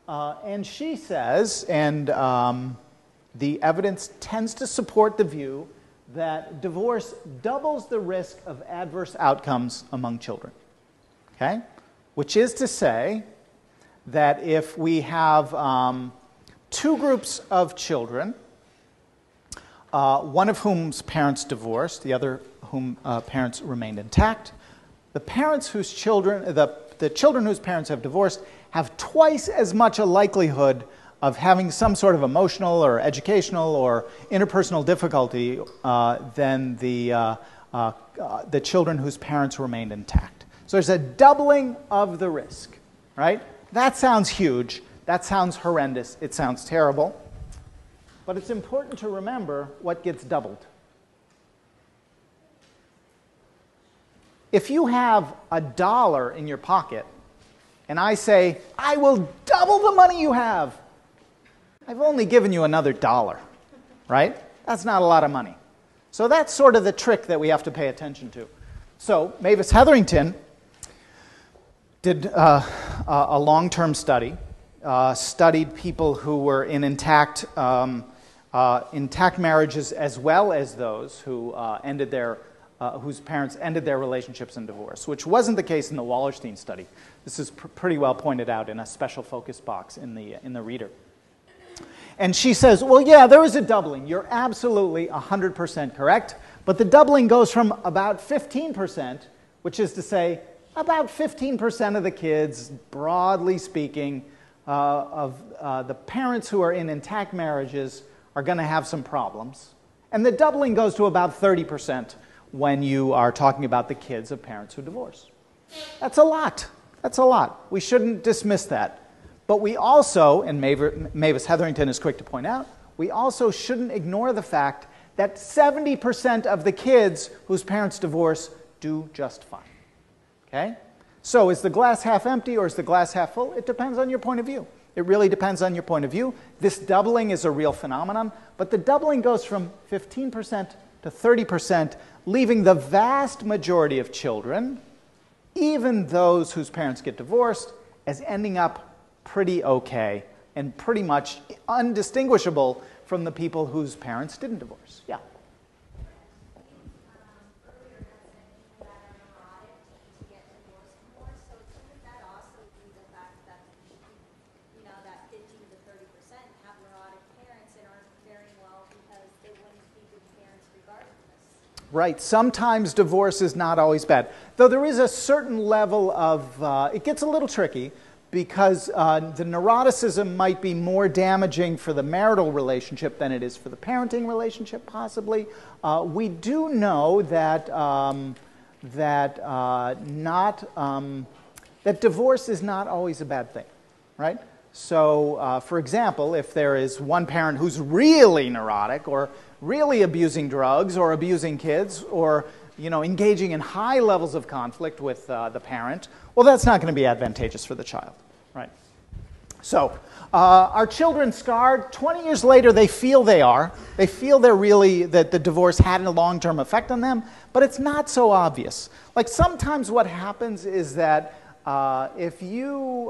And she says, and the evidence tends to support the view that divorce doubles the risk of adverse outcomes among children. Okay? Which is to say that if we have two groups of children, one of whom's parents divorced, the other whom parents remained intact, the children whose parents have divorced have twice as much a likelihood of having some sort of emotional or educational or interpersonal difficulty than the children whose parents remained intact. So there's a doubling of the risk, right? That sounds huge. That sounds horrendous. It sounds terrible. But it's important to remember what gets doubled. If you have $1 in your pocket, and I say, I will double the money you have, I've only given you another $1, right? That's not a lot of money. So that's sort of the trick that we have to pay attention to. So Mavis Hetherington did a long-term study, studied people who were in intact marriages as well as those who whose parents ended their relationships in divorce, which wasn't the case in the Wallerstein study. This is pretty well pointed out in a special focus box in the reader. And she says, well, yeah, there is a doubling. You're absolutely 100% correct. But the doubling goes from about 15%, which is to say about 15% of the kids, broadly speaking, of the parents who are in intact marriages are going to have some problems. And the doubling goes to about 30% when you are talking about the kids of parents who divorce. That's a lot. That's a lot. We shouldn't dismiss that. But we also, and Mavis Hetherington is quick to point out, we also shouldn't ignore the fact that 70% of the kids whose parents divorce do just fine. Okay? So is the glass half empty or is the glass half full? It depends on your point of view. It really depends on your point of view. This doubling is a real phenomenon, but the doubling goes from 15% to 30%, leaving the vast majority of children, even those whose parents get divorced, as ending up pretty okay and pretty much undistinguishable from the people whose parents didn't divorce. Yeah? Right. Sometimes divorce is not always bad. Though there is a certain level of, it gets a little tricky because the neuroticism might be more damaging for the marital relationship than it is for the parenting relationship, possibly. We do know that, that divorce is not always a bad thing, right? So, for example, if there is one parent who's really neurotic or really abusing drugs or abusing kids or engaging in high levels of conflict with the parent, well, that's not going to be advantageous for the child, right? So, are children scarred? 20 years later, they feel they are. They feel that the divorce had a long-term effect on them, but it's not so obvious. Like sometimes what happens is that if you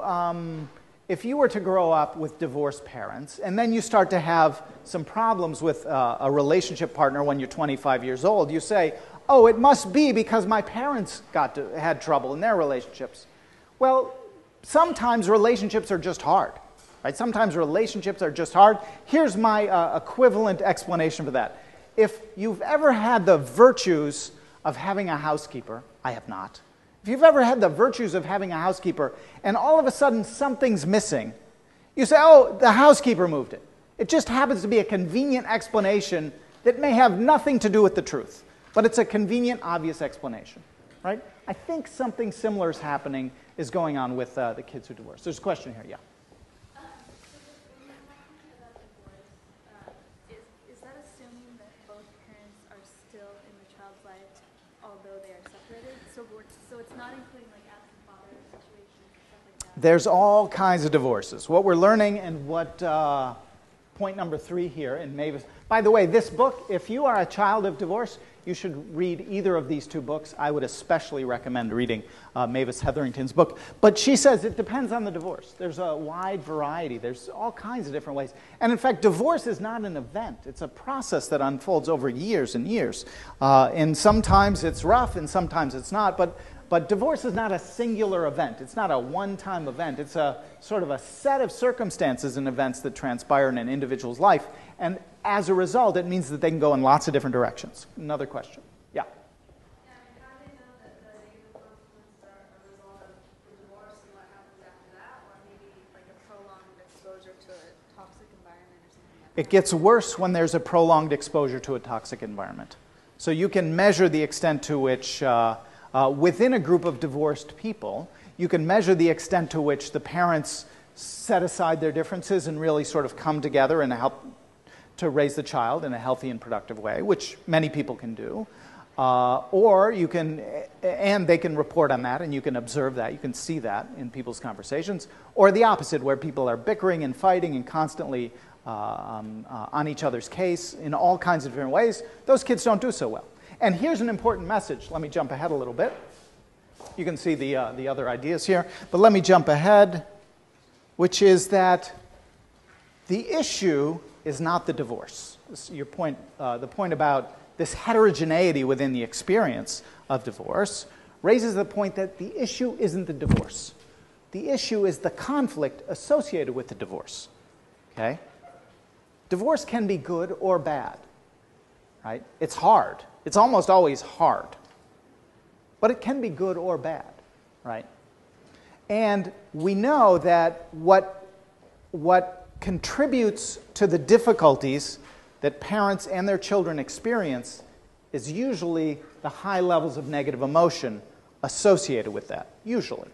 were to grow up with divorced parents and then you start to have some problems with a relationship partner when you're 25 years old, you say, oh, it must be because my parents had trouble in their relationships. Well, sometimes relationships are just hard. Right? Sometimes relationships are just hard. Here's my equivalent explanation for that. If you've ever had the virtues of having a housekeeper, I have not. If you've ever had the virtues of having a housekeeper and all of a sudden something's missing, you say, oh, the housekeeper moved it. It just happens to be a convenient explanation that may have nothing to do with the truth, but it's a convenient, obvious explanation, right? I think something similar is going on with the kids who divorced. There's a question here, yeah. Is that assuming that both parents are still in the child's life, although they are separated? So it's not including like absent father situations, stuff like that? There's all kinds of divorces. What we're learning and what point number 3 here in Mavis. By the way, this book, if you are a child of divorce, you should read either of these 2 books. I would especially recommend reading Mavis Hetherington's book. But she says it depends on the divorce. There's a wide variety. There's all kinds of different ways. And in fact, divorce is not an event. It's a process that unfolds over years and years. And sometimes it's rough and sometimes it's not. But divorce is not a singular event. It's not a one-time event. It's a sort of a set of circumstances and events that transpire in an individual's life. And as a result, it means that they can go in lots of different directions. Another question. Yeah? Yeah, I mean, how do they know that the negative consequences are a result of the divorce and what happens after that, or maybe like a prolonged exposure to a toxic environment or something like that? It gets worse when there's a prolonged exposure to a toxic environment. So you can measure the extent to which, within a group of divorced people, you can measure the extent to which the parents set aside their differences and really sort of come together and help to raise the child in a healthy and productive way, which many people can do. Or you can, and they can report on that, and you can observe that, you can see that in people's conversations. Or the opposite, where people are bickering and fighting and constantly on each other's case in all kinds of different ways. Those kids don't do so well. And here's an important message. Let me jump ahead a little bit. You can see the other ideas here, but let me jump ahead, which is that the issue is not the divorce. Your point, the point about this heterogeneity within the experience of divorce raises the point that the issue isn't the divorce. The issue is the conflict associated with the divorce. Okay? Divorce can be good or bad, right? It's hard. It's almost always hard. But it can be good or bad, right? And we know that what contributes to the difficulties that parents and their children experience is usually the high levels of negative emotion associated with that, usually.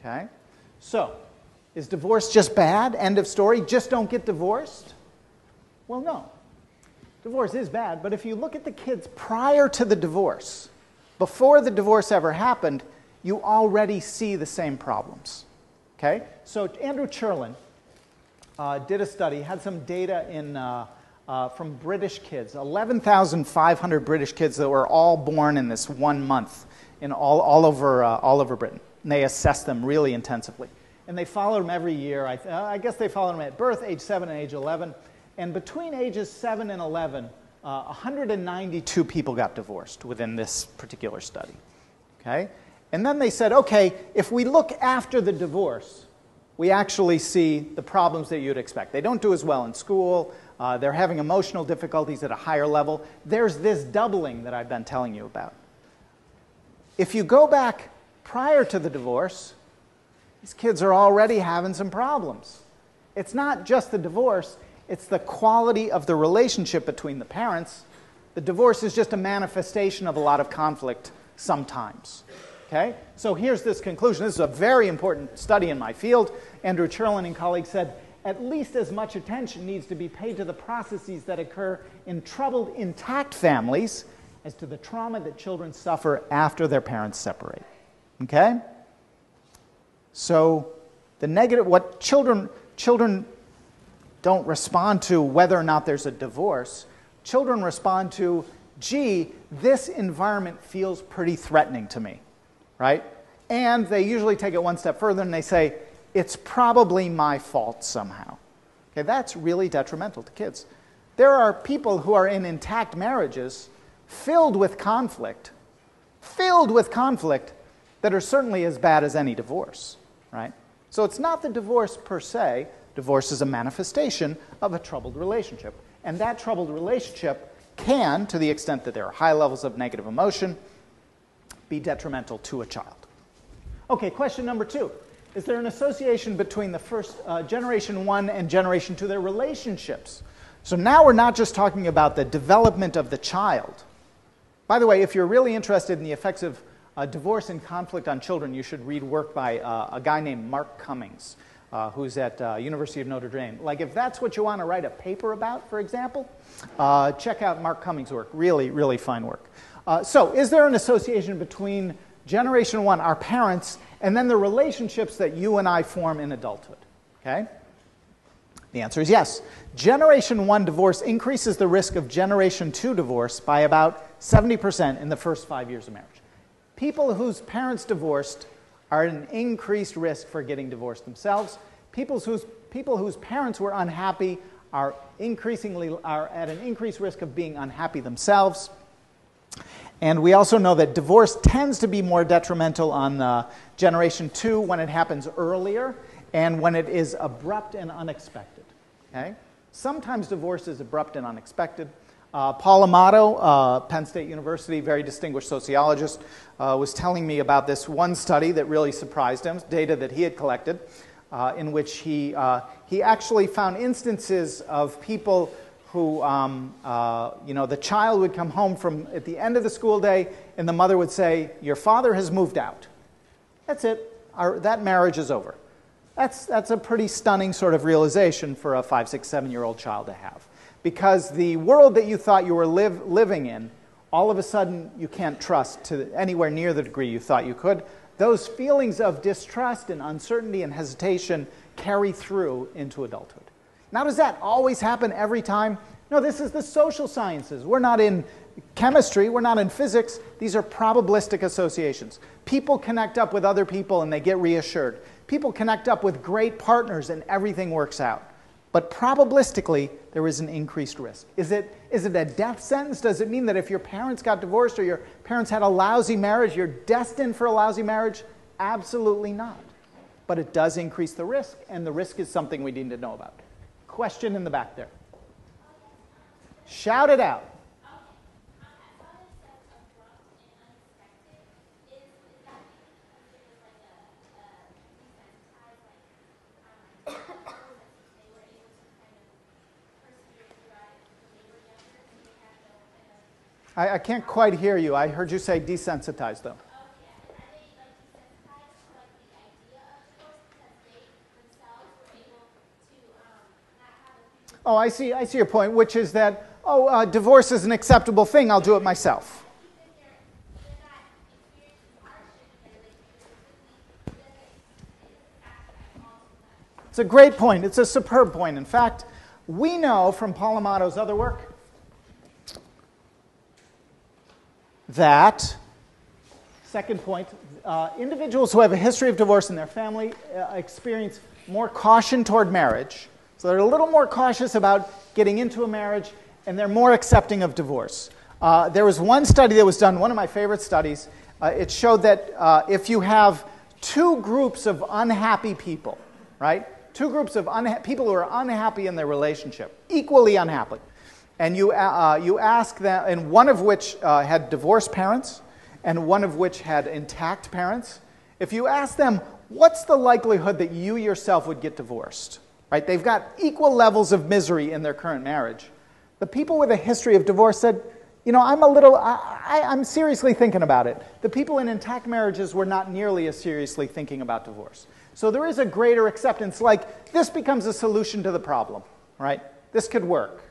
Okay? So, is divorce just bad? End of story? Just don't get divorced? Well, no. Divorce is bad, but if you look at the kids prior to the divorce, before the divorce ever happened, you already see the same problems. Okay? So Andrew Cherlin did a study, had some data from British kids, 11,500 British kids that were all born in this 1 month in all over Britain. And they assessed them really intensively. And they followed them every year. I guess they followed them at birth, age 7 and age 11. And between ages 7 and 11, 192 people got divorced within this particular study. Okay? And then they said, okay, if we look after the divorce, we actually see the problems that you'd expect. They don't do as well in school. They're having emotional difficulties at a higher level. There's this doubling that I've been telling you about. If you go back prior to the divorce, these kids are already having some problems. It's not just the divorce. It's the quality of the relationship between the parents. The divorce is just a manifestation of a lot of conflict sometimes. Okay? So here's this conclusion. This is a very important study in my field. Andrew Cherlin and colleagues said, at least as much attention needs to be paid to the processes that occur in troubled, intact families as to the trauma that children suffer after their parents separate. Okay? So the negative, what children don't respond to whether or not there's a divorce. Children respond to, gee, this environment feels pretty threatening to me, right? And they usually take it one step further and they say, it's probably my fault somehow. Okay, that's really detrimental to kids. There are people who are in intact marriages filled with conflict that are certainly as bad as any divorce, right? So it's not the divorce per se. Divorce is a manifestation of a troubled relationship. And that troubled relationship can, to the extent that there are high levels of negative emotion, be detrimental to a child. Okay, question number 2. Is there an association between the first generation 1 and generation 2, their relationships? So now we're not just talking about the development of the child. By the way, if you're really interested in the effects of divorce and conflict on children, you should read work by a guy named Mark Cummings, who's at University of Notre Dame. Like, if that's what you want to write a paper about, for example, check out Mark Cummings' work. Really, really fine work. So is there an association between generation 1, our parents, and then the relationships that you and I form in adulthood? Okay? The answer is yes. Generation 1 divorce increases the risk of generation 2 divorce by about 70% in the first 5 years of marriage. People whose parents divorced are at an increased risk for getting divorced themselves. People whose parents were unhappy are at an increased risk of being unhappy themselves. And we also know that divorce tends to be more detrimental on generation 2 when it happens earlier and when it is abrupt and unexpected. Okay? Sometimes divorce is abrupt and unexpected. Paul Amato, Penn State University, very distinguished sociologist, was telling me about this one study that really surprised him, data that he had collected, in which he actually found instances of people who, the child would come home from at the end of the school day, and the mother would say, "Your father has moved out. That's it. That marriage is over." That's a pretty stunning sort of realization for a 5, 6, 7-year-old child to have. Because the world that you thought you were living in, all of a sudden you can't trust to anywhere near the degree you thought you could. Those feelings of distrust and uncertainty and hesitation carry through into adulthood. Now, does that always happen every time? No, this is the social sciences. We're not in chemistry. We're not in physics. These are probabilistic associations. People connect up with other people and they get reassured. People connect up with great partners and everything works out. But probabilistically, there is an increased risk. Is it a death sentence? Does it mean that if your parents got divorced or your parents had a lousy marriage, you're destined for a lousy marriage? Absolutely not. But it does increase the risk, and the risk is something we need to know about. Question in the back there. Shout it out. I can't quite hear you. I heard you say desensitized, though. Oh, I see your point, which is that, divorce is an acceptable thing. I'll do it myself. It's a great point. It's a superb point. In fact, we know from Paul Amato's other work that, second point, individuals who have a history of divorce in their family experience more caution toward marriage. So they're a little more cautious about getting into a marriage, and they're more accepting of divorce. There was one study that was done, one of my favorite studies. It showed that if you have two groups of unhappy people, right? Two groups of people who are unhappy in their relationship, equally unhappy. And you ask them, and one of which had divorced parents, and one of which had intact parents. If you ask them, what's the likelihood that you yourself would get divorced? Right? They've got equal levels of misery in their current marriage. The people with a history of divorce said, I I'm seriously thinking about it. The people in intact marriages were not nearly as seriously thinking about divorce. So there is a greater acceptance, like this becomes a solution to the problem, right? This could work.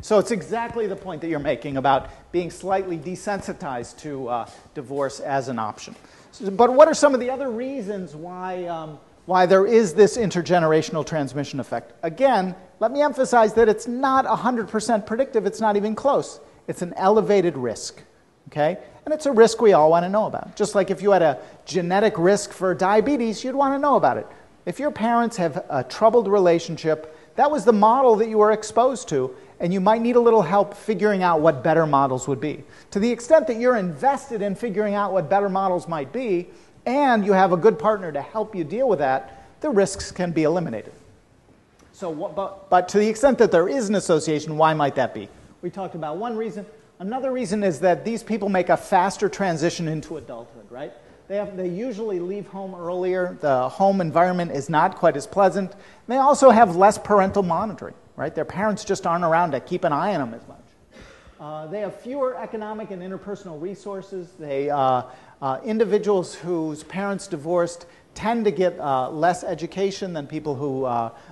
So it's exactly the point that you're making about being slightly desensitized to divorce as an option. But what are some of the other reasons why there is this intergenerational transmission effect? Again, let me emphasize that it's not 100% predictive. It's not even close. It's an elevated risk, okay? And it's a risk we all want to know about. Just like if you had a genetic risk for diabetes, you'd want to know about it. If your parents have a troubled relationship, that was the model that you were exposed to, and you might need a little help figuring out what better models would be. To the extent that you're invested in figuring out what better models might be, and you have a good partner to help you deal with that, the risks can be eliminated. So, but to the extent that there is an association, why might that be? We talked about one reason. Another reason is that these people make a faster transition into adulthood, right? They usually leave home earlier. The home environment is not quite as pleasant. They also have less parental monitoring, right? Their parents just aren't around to keep an eye on them as much. They have fewer economic and interpersonal resources. Individuals whose parents divorced tend to get less education than people who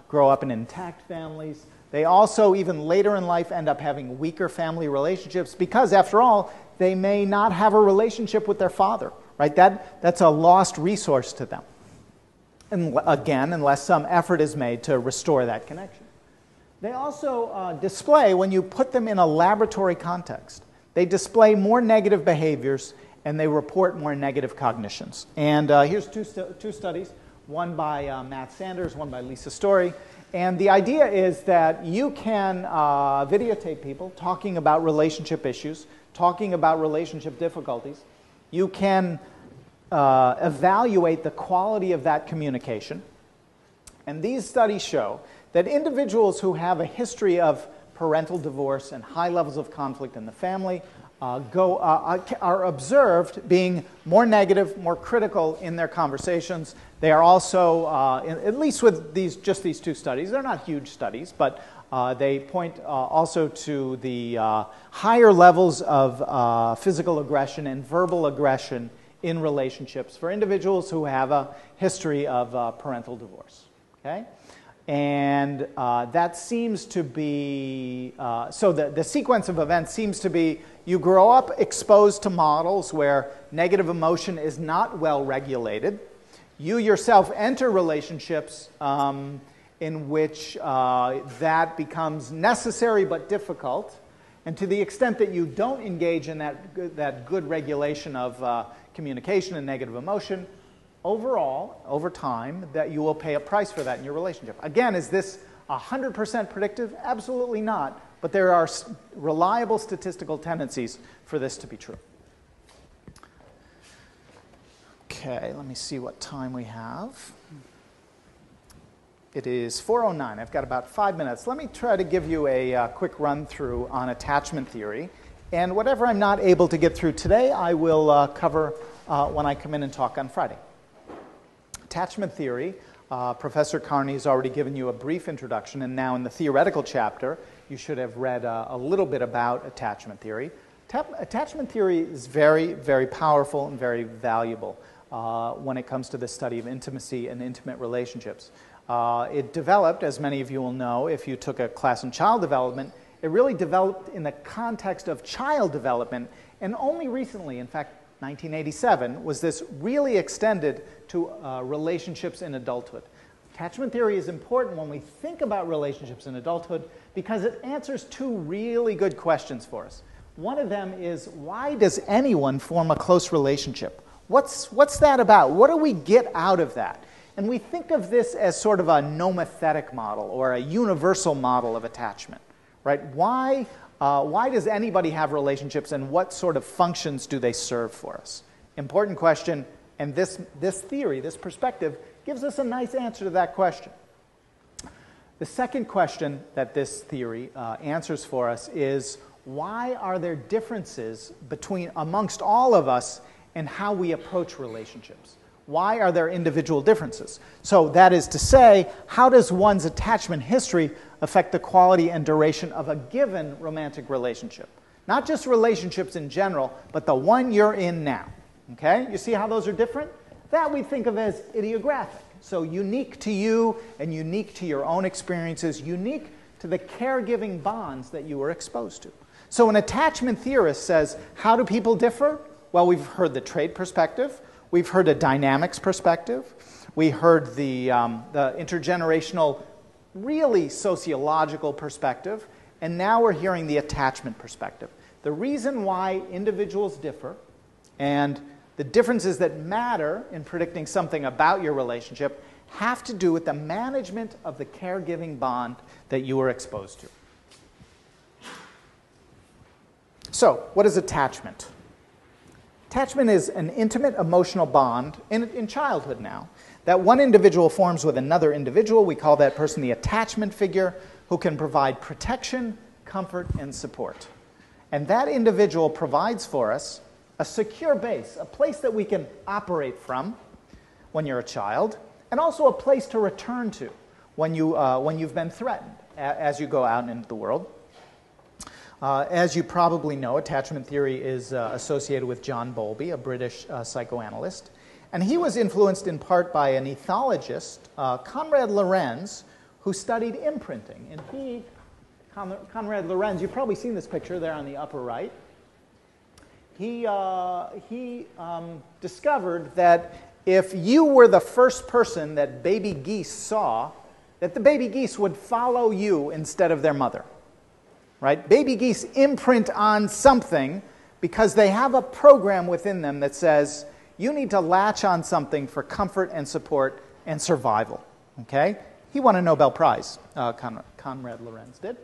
grow up in intact families. They also, even later in life, end up having weaker family relationships because, after all, they may not have a relationship with their father, right? That's a lost resource to them. And again, unless some effort is made to restore that connection. They also display, when you put them in a laboratory context, they display more negative behaviors and they report more negative cognitions. And here's two studies, one by Matt Sanders, one by Lisa Story. And the idea is that you can videotape people talking about relationship issues, talking about relationship difficulties. You can evaluate the quality of that communication. And these studies show that individuals who have a history of parental divorce and high levels of conflict in the family are observed being more negative, more critical in their conversations. They are also, at least with just these two studies, they're not huge studies, but they point also to the higher levels of physical aggression and verbal aggression in relationships for individuals who have a history of parental divorce. Okay? And that seems to be, so the sequence of events seems to be you grow up exposed to models where negative emotion is not well regulated. You yourself enter relationships in which that becomes necessary but difficult. And to the extent that you don't engage in that good regulation of communication and negative emotion, overall, over time, that you will pay a price for that in your relationship. Again, is this 100% predictive? Absolutely not. But there are reliable statistical tendencies for this to be true. Okay, let me see what time we have. It is 4:09. I've got about 5 minutes. Let me try to give you a quick run-through on attachment theory. And whatever I'm not able to get through today, I will cover when I come in and talk on Friday. Attachment theory, Professor Carney has already given you a brief introduction, and now in the theoretical chapter, you should have read a little bit about attachment theory. Attachment theory is very, very powerful and very valuable when it comes to the study of intimacy and intimate relationships. It developed, as many of you will know, if you took a class in child development, it really developed in the context of child development, and only recently, in fact, 1987, was this really extended to relationships in adulthood. Attachment theory is important when we think about relationships in adulthood because it answers two really good questions for us. One of them is, why does anyone form a close relationship? What's that about? What do we get out of that? And we think of this as sort of a nomothetic model or a universal model of attachment, right? Why does anybody have relationships, and what sort of functions do they serve for us? Important question, and this theory, this perspective, gives us a nice answer to that question. The second question that this theory answers for us is, why are there differences amongst all of us in how we approach relationships? Why are there individual differences? So that is to say, how does one's attachment history affect the quality and duration of a given romantic relationship? Not just relationships in general, but the one you're in now. Okay? You see how those are different? That we think of as idiographic. So unique to you and unique to your own experiences, unique to the caregiving bonds that you were exposed to. So an attachment theorist says, how do people differ? Well, we've heard the trait perspective. We've heard a dynamics perspective. We heard the intergenerational, really sociological perspective. And now we're hearing the attachment perspective. The reason why individuals differ and the differences that matter in predicting something about your relationship have to do with the management of the caregiving bond that you were exposed to. So, what is attachment? Attachment is an intimate emotional bond in childhood now that one individual forms with another individual. We call that person the attachment figure, who can provide protection, comfort, and support. And that individual provides for us a secure base, a place that we can operate from when you're a child, and also a place to return to when you've been threatened as you go out into the world. As you probably know, attachment theory is associated with John Bowlby, a British psychoanalyst. And he was influenced in part by an ethologist, Konrad Lorenz, who studied imprinting. And Konrad Lorenz, you've probably seen this picture there on the upper right. He discovered that if you were the first person that baby geese saw, that the baby geese would follow you instead of their mother. Right? Baby geese imprint on something because they have a program within them that says you need to latch on something for comfort and support and survival. Okay? He won a Nobel Prize, Konrad Lorenz did.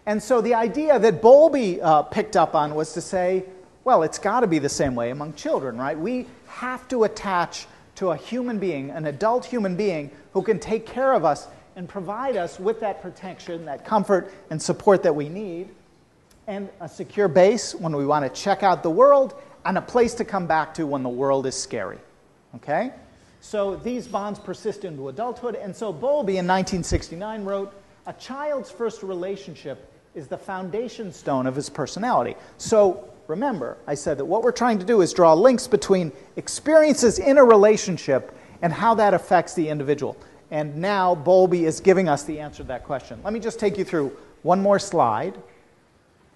And so the idea that Bowlby picked up on was to say, well, it's got to be the same way among children, right? We have to attach to a human being, an adult human being, who can take care of us and provide us with that protection, that comfort and support that we need, and a secure base when we want to check out the world, and a place to come back to when the world is scary. Okay? So these bonds persist into adulthood, and so Bowlby in 1969 wrote, "A child's first relationship is the foundation stone of his personality." So remember, I said that what we're trying to do is draw links between experiences in a relationship and how that affects the individual. And now Bowlby is giving us the answer to that question. Let me just take you through one more slide,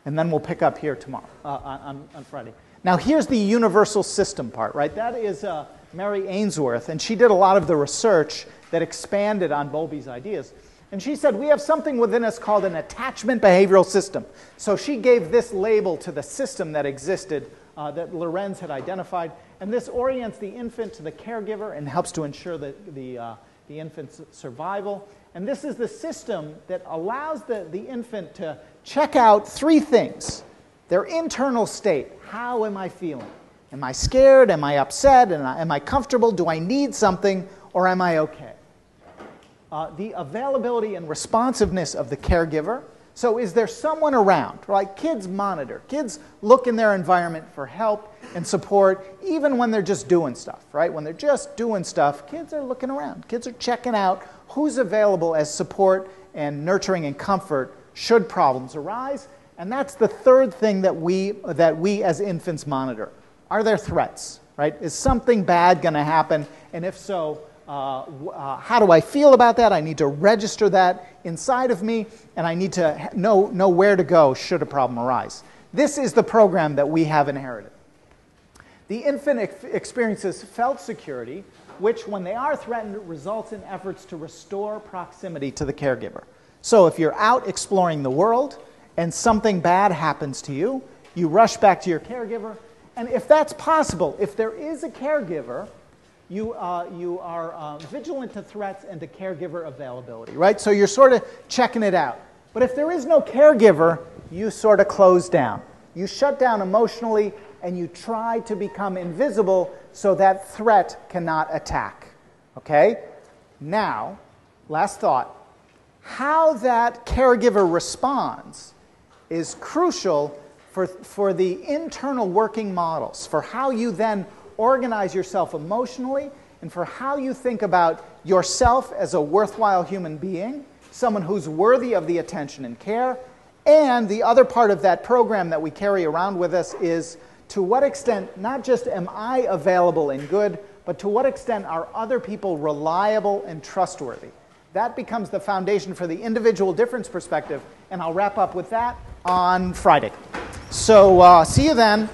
and then we'll pick up here tomorrow, on Friday. Now here's the universal system part, right? That is Mary Ainsworth, and she did a lot of the research that expanded on Bowlby's ideas. And she said, we have something within us called an attachment behavioral system. So she gave this label to the system that existed that Lorenz had identified. And this orients the infant to the caregiver and helps to ensure that the infant's survival. And this is the system that allows the infant to check out three things. Their internal state. How am I feeling? Am I scared? Am I upset? Am I comfortable? Do I need something? Or am I okay? The availability and responsiveness of the caregiver. So is there someone around? Right? Kids monitor. Kids look in their environment for help and support, even when they're just doing stuff. Right? When they're just doing stuff, kids are looking around. Kids are checking out who's available as support and nurturing and comfort should problems arise. And that's the third thing that we as infants monitor. Are there threats? Right? Is something bad going to happen? And if so, how do I feel about that? I need to register that inside of me, and I need to know where to go should a problem arise. This is the program that we have inherited. The infant experiences felt security, which, when they are threatened, results in efforts to restore proximity to the caregiver. So if you're out exploring the world and something bad happens to you, you rush back to your caregiver, and if that's possible, if there is a caregiver, you are vigilant to threats and to caregiver availability, right? So you're sort of checking it out. But if there is no caregiver, you sort of close down. You shut down emotionally, and you try to become invisible so that threat cannot attack. Okay? Now, last thought. How that caregiver responds is crucial for the internal working models, for how you then organize yourself emotionally, and for how you think about yourself as a worthwhile human being, someone who's worthy of the attention and care, And the other part of that program that we carry around with us is to what extent, not just am I available and good, but to what extent are other people reliable and trustworthy? That becomes the foundation for the individual difference perspective, and I'll wrap up with that on Friday. So see you then.